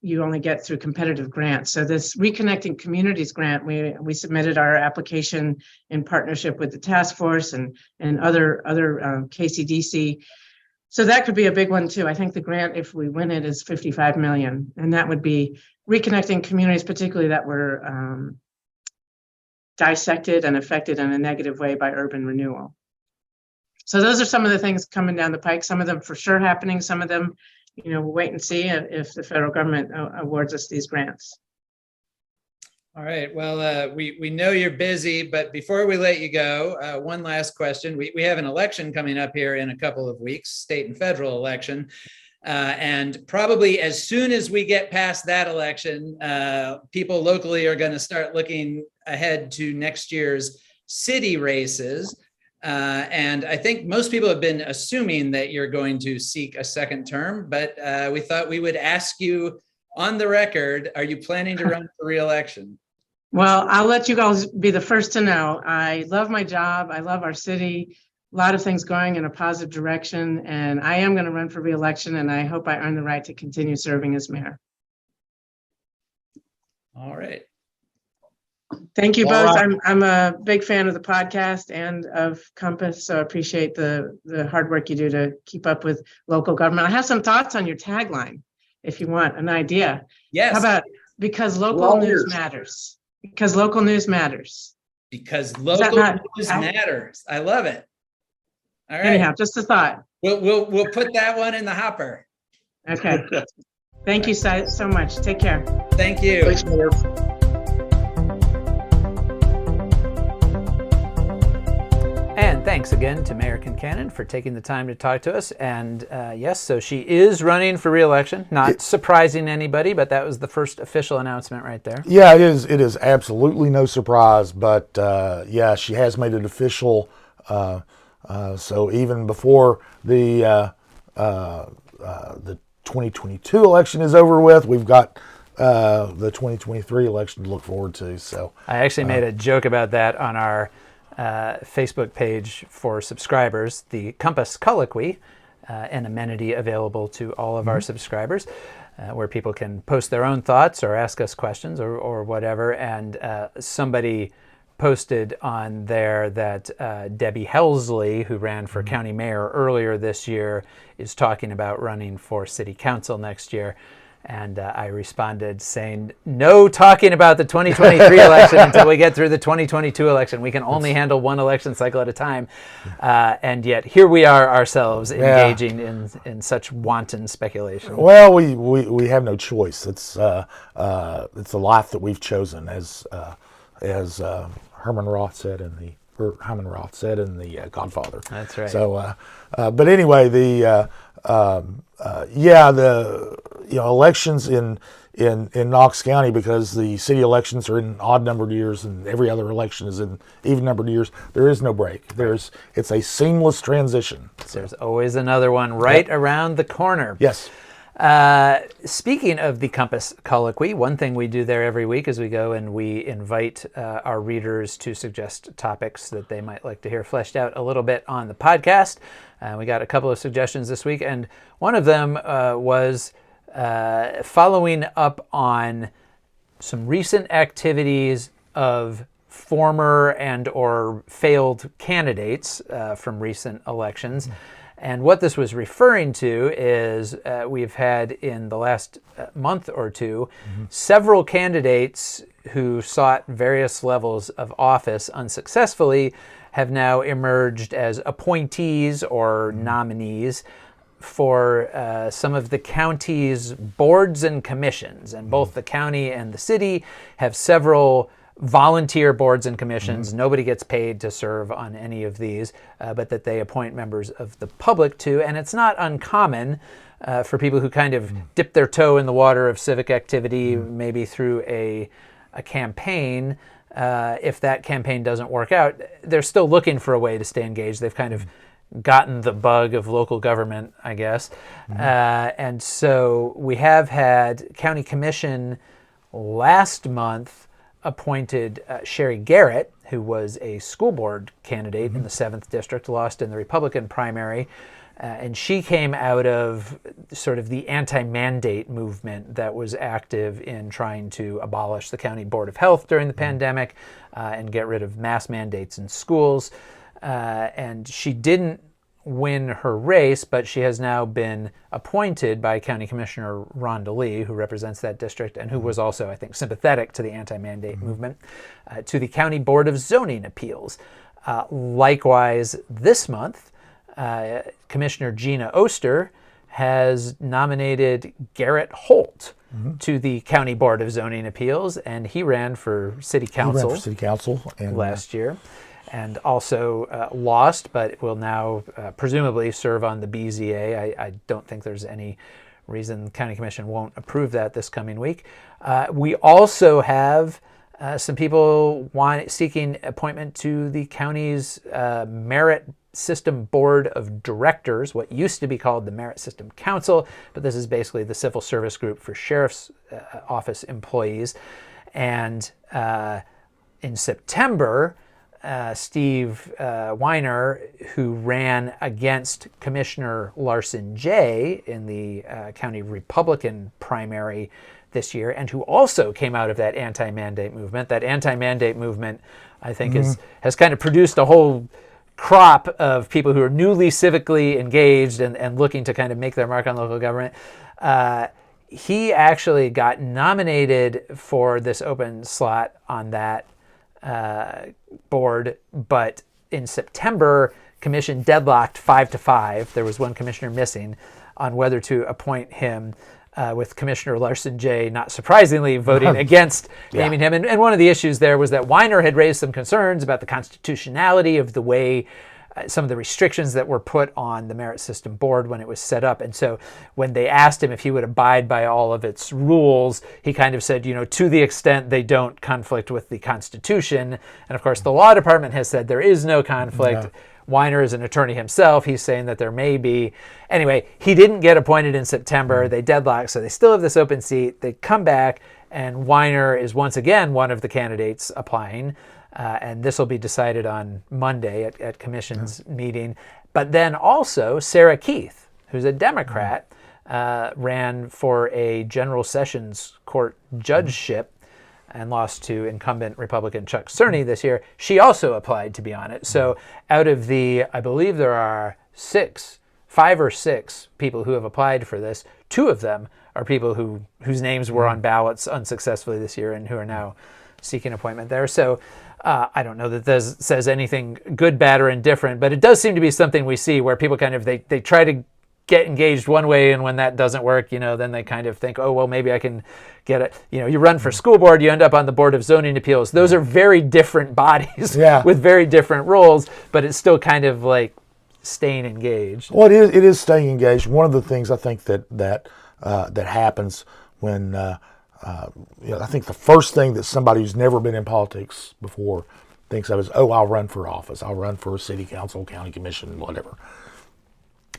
Speaker 5: you only get through competitive grants. So this Reconnecting Communities grant, we submitted our application in partnership with the task force and other KCDC. So that could be a big one too. I think the grant, if we win it, is $55 million, and that would be reconnecting communities, particularly that were dissected and affected in a negative way by urban renewal. So those are some of the things coming down the pike. Some of them for sure happening. Some of them, we'll wait and see if the federal government awards us these grants.
Speaker 2: All right. Well, we know you're busy, but before we let you go, one last question. We have an election coming up here in a couple of weeks, state and federal election. And probably as soon as we get past that election, people locally are going to start looking ahead to next year's city races. And I think most people have been assuming that you're going to seek a second term, but we thought we would ask you on the record, are you planning to run for re-election?
Speaker 5: Well, I'll let you guys be the first to know. I love my job. I love our city. A lot of things going in a positive direction, and I am going to run for re-election, and I hope I earn the right to continue serving as mayor.
Speaker 2: All right.
Speaker 5: Thank you
Speaker 4: All
Speaker 5: both.
Speaker 4: right.
Speaker 5: I'm a big fan of the podcast and of Compass, so I appreciate the hard work you do to keep up with local government. I have some thoughts on your tagline, if you want an idea.
Speaker 2: Yes.
Speaker 5: How about because local
Speaker 4: all
Speaker 5: news
Speaker 4: ears.
Speaker 5: matters? Because local news matters.
Speaker 2: Because local news matters. I love it. All right.
Speaker 5: Anyhow, just a thought.
Speaker 2: We'll put that one in the hopper.
Speaker 5: Okay. Thank you so much. Take care.
Speaker 2: Thank you.
Speaker 4: Thanks, Mayor.
Speaker 2: And thanks again to Mayor Concannon for taking the time to talk to us. And yes, so she is running for re-election. Not surprising anybody, but that was the first official announcement right there.
Speaker 3: Yeah, it is. It is absolutely no surprise, but yeah, she has made it official. So even before the 2022 election is over with, we've got the 2023 election to look forward to. So
Speaker 2: I actually made a joke about that on our Facebook page for subscribers, the Compass Colloquy, an amenity available to all of our subscribers, where people can post their own thoughts or ask us questions or whatever. And somebody posted on there that Debbie Helsley, who ran for county mayor earlier this year, is talking about running for city council next year. And I responded saying, no talking about the 2023 election until we get through the 2022 election. We can only handle one election cycle at a time. And yet here we are ourselves engaging in such wanton speculation.
Speaker 3: well, we have no choice. It's the life that we've chosen, as Hyman Roth said in the Godfather.
Speaker 2: That's right.
Speaker 3: So, but anyway, the elections in Knox County, because the city elections are in odd numbered years and every other election is in even numbered years, there is no break. It's a seamless transition.
Speaker 2: There's always another one right around the corner.
Speaker 3: Yes.
Speaker 2: Speaking of the Compass Colloquy, one thing we do there every week is we go and we invite our readers to suggest topics that they might like to hear fleshed out a little bit on the podcast. We got a couple of suggestions this week, and one of them was following up on some recent activities of former and or failed candidates from recent elections. And what this was referring to is we've had in the last month or two several candidates who sought various levels of office unsuccessfully have now emerged as appointees or nominees for some of the county's boards and commissions. And both the county and the city have several volunteer boards and commissions. Nobody gets paid to serve on any of these, but that they appoint members of the public to. And it's not uncommon for people who kind of dip their toe in the water of civic activity, maybe through a a campaign. If that campaign doesn't work out, they're still looking for a way to stay engaged. They've kind of gotten the bug of local government, I guess. And so we have had County Commission last month appointed Sherry Garrett, who was a school board candidate in the 7th District, lost in the Republican primary. And she came out of sort of the anti-mandate movement that was active in trying to abolish the County Board of Health during the pandemic and get rid of mass mandates in schools. And she didn't win her race, but she has now been appointed by County Commissioner Rhonda Lee, who represents that district and who was also, I think, sympathetic to the anti-mandate movement, to the County Board of Zoning Appeals. Likewise, this month, Commissioner Gina Oster has nominated Garrett Holt to the County Board of Zoning Appeals, and he ran for City Council,
Speaker 3: and,
Speaker 2: last year, and also lost, but will now presumably serve on the BZA. I don't think there's any reason the County Commission won't approve that this coming week. We also have some people seeking appointment to the county's Merit System Board of Directors, what used to be called the Merit System Council, but this is basically the civil service group for sheriff's office employees. And in September, Steve Weiner, who ran against Commissioner Larson J. in the county Republican primary this year, and who also came out of that anti-mandate movement. That anti-mandate movement, I think, has kind of produced a whole crop of people who are newly civically engaged and looking to kind of make their mark on local government. He actually got nominated for this open slot on that board, but in September, commission deadlocked 5-5. There was one commissioner missing on whether to appoint him, with Commissioner Larson J., not surprisingly, voting against naming him. And one of the issues there was that Weiner had raised some concerns about the constitutionality of the way some of the restrictions that were put on the Merit System Board when it was set up. And so when they asked him if he would abide by all of its rules, he kind of said, to the extent they don't conflict with the Constitution. And of course, the law department has said there is no conflict. Weiner is an attorney himself. He's saying that there may be. Anyway, he didn't get appointed in September. They deadlocked, so they still have this open seat. They come back, and Weiner is once again one of the candidates applying. And this will be decided on Monday at Commission's meeting. But then also Sarah Keith, who's a Democrat, ran for a General Sessions Court judgeship and lost to incumbent Republican Chuck Cerny this year. She also applied to be on it. So out of the, I believe there are 5 or 6 people who have applied for this. 2 of them are people whose names were on ballots unsuccessfully this year and who are now seeking appointment there. So I don't know that this says anything good, bad, or indifferent, but it does seem to be something we see where people kind of, they try to get engaged one way, and when that doesn't work, then they kind of think, oh, well, maybe I can get it. You run for school board, you end up on the Board of Zoning Appeals. Those are very different bodies with very different roles, but it's still kind of like staying engaged.
Speaker 3: Well, it is staying engaged. One of the things I think that happens when I think the first thing that somebody who's never been in politics before thinks of is, oh, I'll run for office. I'll run for city council, county commission, whatever.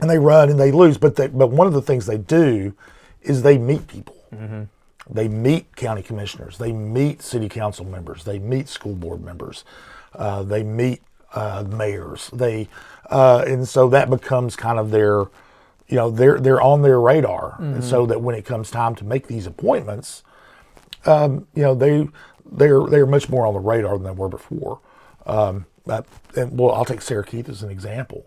Speaker 3: And they run and they lose. But one of the things they do is they meet people. Mm-hmm. They meet county commissioners. They meet city council members. They meet school board members. They meet mayors. And so that becomes kind of their, they're on their radar. Mm-hmm. And so that when it comes time to make these appointments, they're much more on the radar than they were before. I'll take Sarah Keith as an example.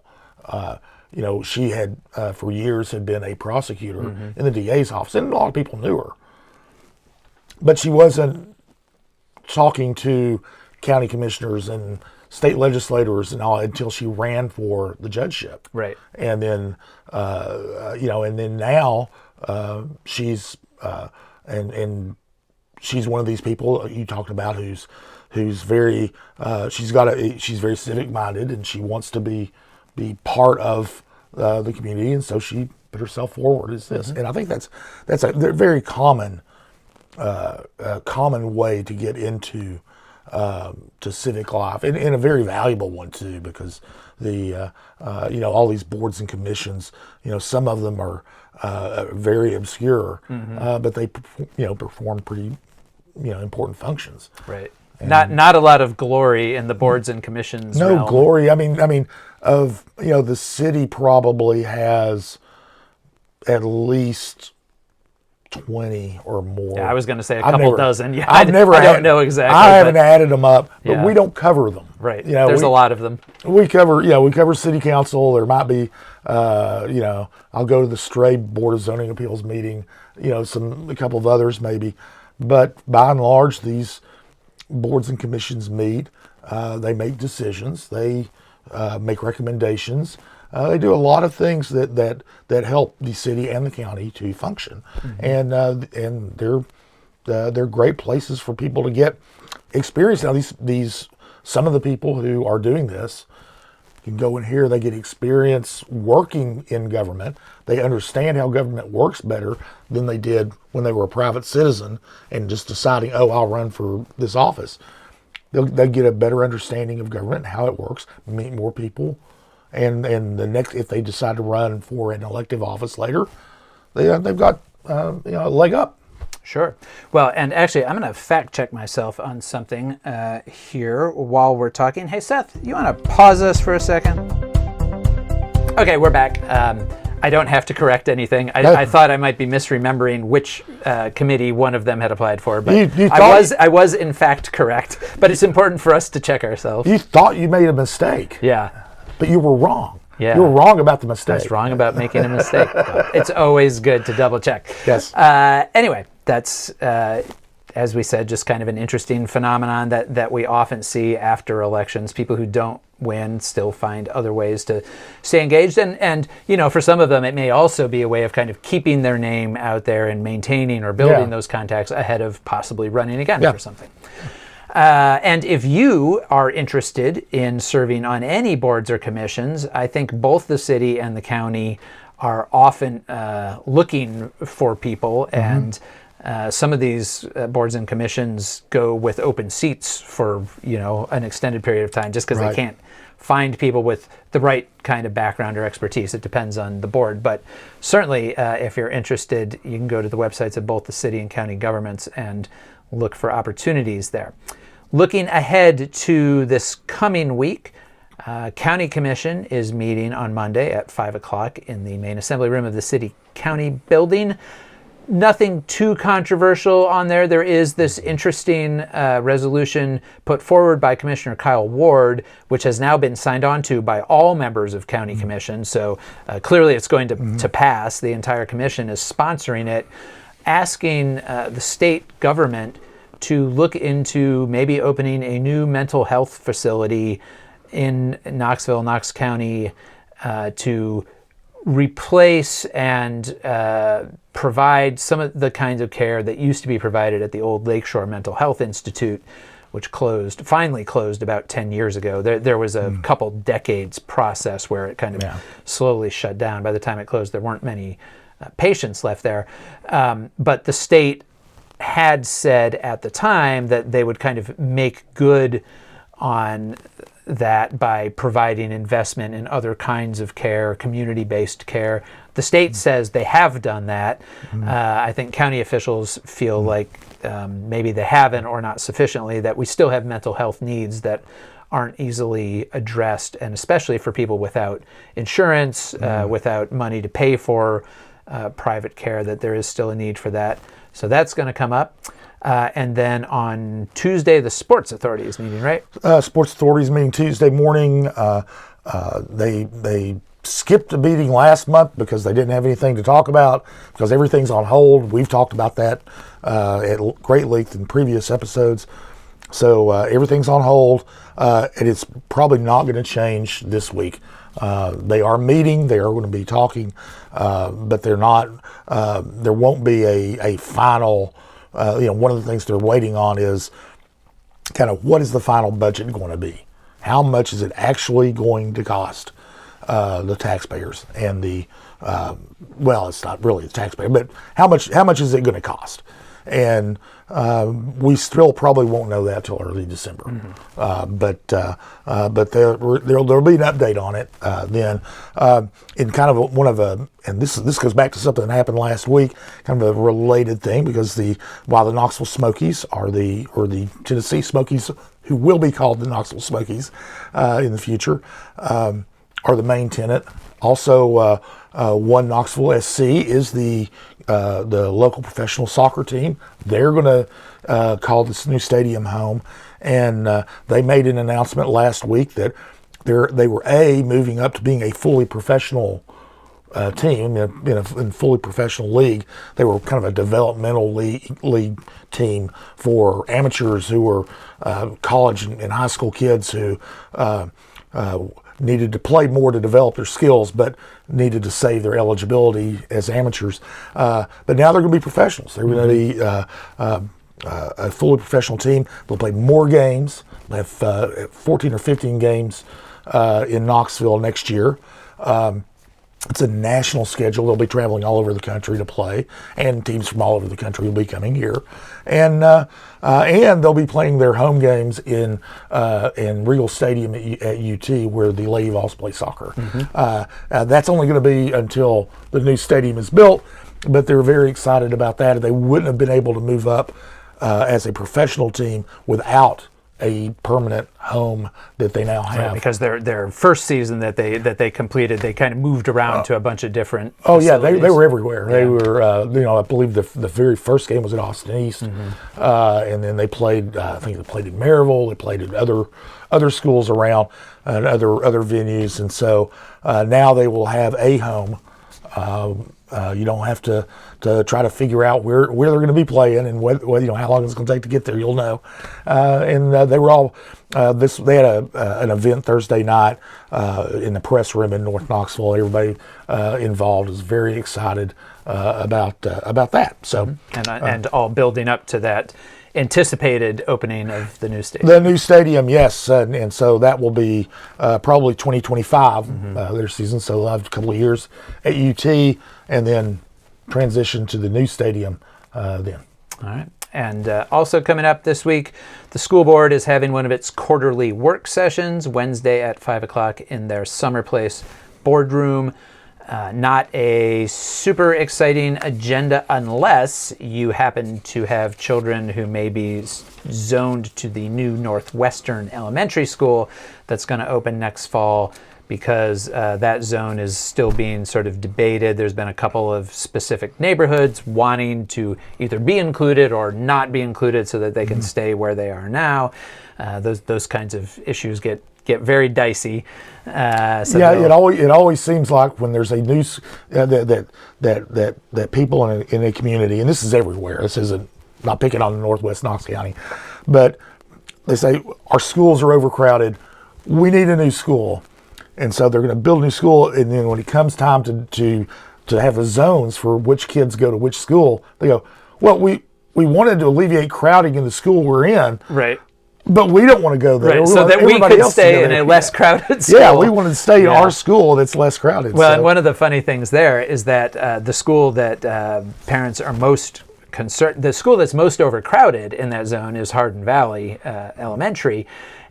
Speaker 3: She had for years had been a prosecutor in the DA's office, and a lot of people knew her. But she wasn't talking to county commissioners and state legislators and all until she ran for the judgeship. Right. And then, and then now she's and she's one of these people you talked about who's very she's very civic minded, and she wants to be part of the community, and so she put herself forward as this. And I think that's a very common a common way to get into to civic life, and a very valuable one too, because the all these boards and commissions, some of them are very obscure, but they perform pretty important functions.
Speaker 2: Right. Not a lot of glory in the boards and commissions.
Speaker 3: No
Speaker 2: realm.
Speaker 3: glory. I mean, the city probably has at least 20 or more.
Speaker 2: Yeah, I was going to say a couple dozen. Yeah,
Speaker 3: I
Speaker 2: don't know exactly.
Speaker 3: I haven't added them up, but
Speaker 2: Yeah.
Speaker 3: we don't cover them.
Speaker 2: Right. There's a lot of them.
Speaker 3: We cover city council. There might be, I'll go to the stray board of zoning appeals meeting, a couple of others maybe, but by and large, these boards and commissions meet. They make decisions. They make recommendations. They do a lot of things that help the city and the county to function, and they're great places for people to get experience. Now, these some of the people who are doing this can go in here. They get experience working in government. They understand how government works better than they did when they were a private citizen and just deciding, I'll run for this office. They'll get a better understanding of government, how it works, meet more people. And the next, if they decide to run for an elective office later, they've got a leg up.
Speaker 2: Sure. Well, and actually, I'm going to fact check myself on something here while we're talking. Hey, Seth, you want to pause us for a second? Okay, we're back. I don't have to correct anything. I thought I might be misremembering which committee one of them had applied for, but I was in fact correct. But it's important for us to check ourselves.
Speaker 3: You thought you made a mistake.
Speaker 2: Yeah.
Speaker 3: But you were wrong.
Speaker 2: Yeah.
Speaker 3: You were wrong about the mistake.
Speaker 2: I was wrong about making a mistake. It's always good to double check.
Speaker 3: Yes.
Speaker 2: Anyway, that's, as we said, just kind of an interesting phenomenon that we often see after elections. People who don't win still find other ways to stay engaged. And for some of them, it may also be a way of kind of keeping their name out there and maintaining or building those contacts ahead of possibly running again for something. And if you are interested in serving on any boards or commissions, I think both the city and the county are often looking for people, and some of these boards and commissions go with open seats for an extended period of time, just because they can't find people with the right kind of background or expertise. It depends on the board, but certainly if you're interested, you can go to the websites of both the city and county governments and look for opportunities there. Looking ahead to this coming week, County Commission is meeting on Monday at 5 o'clock in the main assembly room of the City County building. Nothing too controversial on there. There is this interesting resolution put forward by Commissioner Kyle Ward, which has now been signed on to by all members of County Commission. So clearly it's going to pass. The entire commission is sponsoring it, asking the state government to look into maybe opening a new mental health facility in Knoxville, Knox County, to replace and provide some of the kinds of care that used to be provided at the old Lakeshore Mental Health Institute, which finally closed about 10 years ago. There was a couple decades process where it kind of slowly shut down. By the time it closed, there weren't many patients left there. But the state had said at the time that they would kind of make good on that by providing investment in other kinds of care, community-based care. The state says they have done that. I think county officials feel like maybe they haven't, or not sufficiently, that we still have mental health needs that aren't easily addressed, and especially for people without insurance, without money to pay for private care, that there is still a need for that. So that's going to come up. And then on Tuesday, the Sports Authority is meeting, right?
Speaker 3: Sports Authority is meeting Tuesday morning. They skipped a meeting last month because they didn't have anything to talk about, because everything's on hold. We've talked about that at great length in previous episodes. So everything's on hold, and it's probably not going to change this week. They are meeting. They are going to be talking, but they're not. There won't be a final. One of the things they're waiting on is kind of what is the final budget going to be? How much is it actually going to cost the taxpayers and the? Well, it's not really the taxpayer, but how much is it going to cost? and we still probably won't know that till early December. But there'll be an update on it then. In kind of and this goes back to something that happened last week, kind of a related thing, because while the Knoxville Smokies or the Tennessee Smokies, who will be called the Knoxville Smokies in the future, are the main tenant. Also, One Knoxville SC is the local professional soccer team. They're going to call this new stadium home, and they made an announcement last week that they were moving up to being a fully professional team in a fully professional league. They were kind of a developmental league team for amateurs who were college and high school kids who needed to play more to develop their skills, but needed to save their eligibility as amateurs. But now they're going to be professionals. They're going to be a fully professional team. They'll play more games. They have 14 or 15 games in Knoxville next year. It's a national schedule. They'll be traveling all over the country to play, and teams from all over the country will be coming here, and they'll be playing their home games in Regal Stadium at UT, where the Lady Vols play soccer. That's only going to be until the new stadium is built, but they're very excited about that. They wouldn't have been able to move up as a professional team without a permanent home that they now have.
Speaker 2: Right, because their first season that they completed, they kind of moved around to a bunch of different
Speaker 3: yeah, they were everywhere. They were, I believe the very first game was at Austin East, and then they played, I think they played in Maryville, they played at other schools around, and other venues, and so now they will have a home. You don't have to try to figure out where they're going to be playing and whether how long it's going to take to get there. You'll know. And they were all they had an event Thursday night in the press room in North Knoxville. Everybody involved is very excited about that. So
Speaker 2: and all building up to that anticipated opening of the new stadium.
Speaker 3: The new stadium, yes, and so that will be probably 2025 their season. So they'll have a couple of years at UT, and then transition to the new stadium then.
Speaker 2: All right. And also coming up this week, the school board is having one of its quarterly work sessions Wednesday at 5 o'clock in their Summer Place boardroom. Not a super exciting agenda unless you happen to have children who may be zoned to the new Northwestern Elementary School that's going to open next fall, because that zone is still being sort of debated. There's been a couple of specific neighborhoods wanting to either be included or not be included so that they can stay where they are now. Those kinds of issues get very dicey.
Speaker 3: It always seems like when there's a new that people in a community, and this is everywhere. This isn't not picking on Northwest Knox County, but they say our schools are overcrowded. We need a new school, and so they're going to build a new school. And then when it comes time to have the zones for which kids go to which school, they go, well, we wanted to alleviate crowding in the school we're in,
Speaker 2: right?
Speaker 3: But we don't want to go there.
Speaker 2: Right, so that we could stay in a less crowded school.
Speaker 3: Yeah, we wanted to stay in our school that's less crowded.
Speaker 2: Well, and one of the funny things there is that the school that parents are most concerned, the school that's most overcrowded in that zone is Hardin Valley Elementary.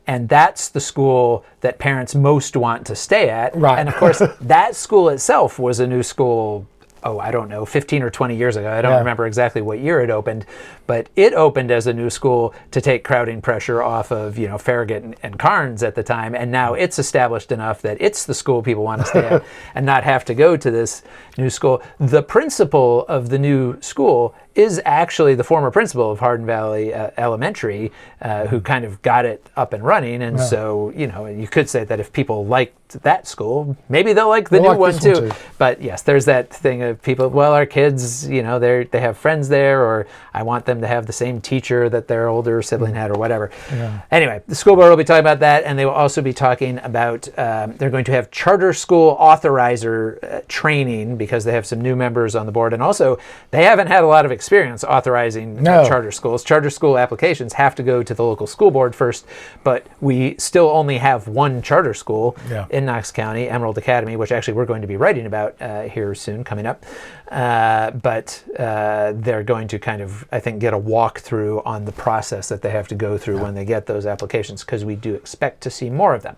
Speaker 2: And that's the school that parents most want to stay at.
Speaker 3: Right.
Speaker 2: And of course, that school itself was a new school, I don't know, 15 or 20 years ago. I don't remember exactly what year it opened, but it opened as a new school to take crowding pressure off of, Farragut and Carnes at the time. And now it's established enough that it's the school people want to stay at and not have to go to this new school. The principal of the new school is actually the former principal of Hardin Valley Elementary, who kind of got it up and running. And so, you could say that if people liked that school, maybe they'll like the new one too. But yes, there's that thing of people, well, our kids, they have friends there, or I want them to have the same teacher that their older sibling had, or whatever. Yeah. Anyway, the school board will be talking about that, and they will also be talking about, they're going to have charter school authorizer training, because they have some new members on the board. And also, they haven't had a lot of experience experience authorizing
Speaker 3: No.
Speaker 2: charter schools. Charter school applications have to go to the local school board first, but we still only have one charter school in Knox County, Emerald Academy, which actually we're going to be writing about here soon, coming up. But they're going to kind of, I think, get a walkthrough on the process that they have to go through when they get those applications, because we do expect to see more of them.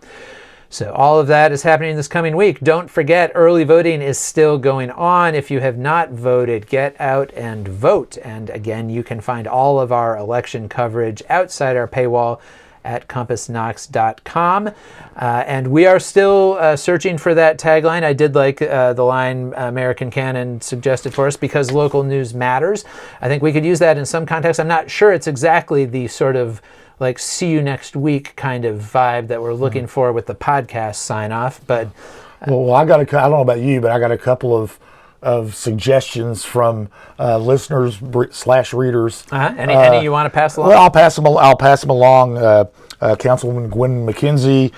Speaker 2: So all of that is happening this coming week. Don't forget, early voting is still going on. If you have not voted, get out and vote. And again, you can find all of our election coverage outside our paywall at CompassKnox.com. And we are still searching for that tagline. I did like the line Mayor Concannon suggested for us, because local news matters. I think we could use that in some context. I'm not sure it's exactly the sort of like see you next week kind of vibe that we're looking for with the podcast sign off. But
Speaker 3: well, I don't know about you, but I got a couple of suggestions from listeners / readers.
Speaker 2: Any you want to pass along?
Speaker 3: Well, I'll pass them along. Councilwoman Gwen McKenzie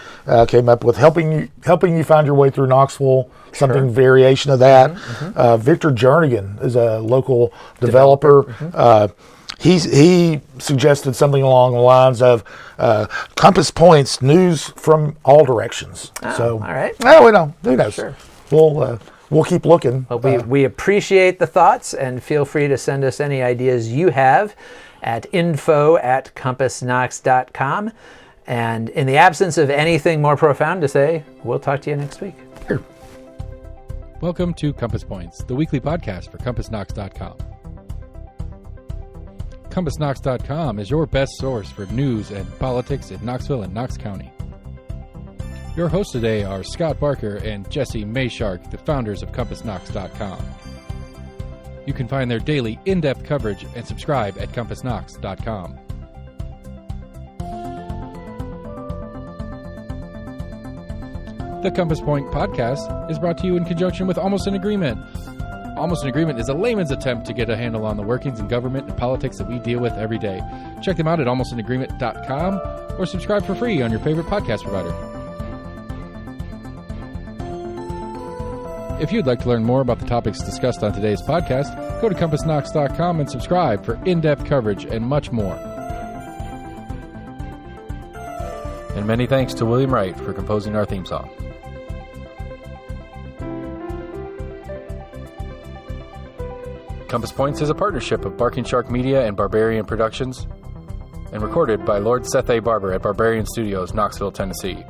Speaker 3: came up with helping you find your way through Knoxville. Something variation of that. Victor Jernigan is a local developer. He suggested something along the lines of Compass Points, news from all directions.
Speaker 2: All right.
Speaker 3: Well, we know. Who knows?
Speaker 2: Sure.
Speaker 3: We'll keep looking.
Speaker 2: Well, we appreciate the thoughts, and feel free to send us any ideas you have at info@CompassKnox.com. And in the absence of anything more profound to say, we'll talk to you next week.
Speaker 3: Here.
Speaker 1: Welcome to Compass Points, the weekly podcast for CompassKnox.com. CompassKnox.com is your best source for news and politics in Knoxville and Knox County. Your hosts today are Scott Barker and Jesse Mayshark, the founders of CompassKnox.com. You can find their daily in-depth coverage and subscribe at CompassKnox.com. The Compass Point podcast is brought to you in conjunction with Almost an Agreement. Almost an Agreement is a layman's attempt to get a handle on the workings in government and politics that we deal with every day. Check them out at almostanagreement.com or subscribe for free on your favorite podcast provider. If you'd like to learn more about the topics discussed on today's podcast, go to CompassKnox.com and subscribe for in-depth coverage and much more. And many thanks to William Wright for composing our theme song. Compass Points is a partnership of Barking Shark Media and Barbarian Productions, and recorded by Lord Seth A. Barber at Barbarian Studios, Knoxville, Tennessee.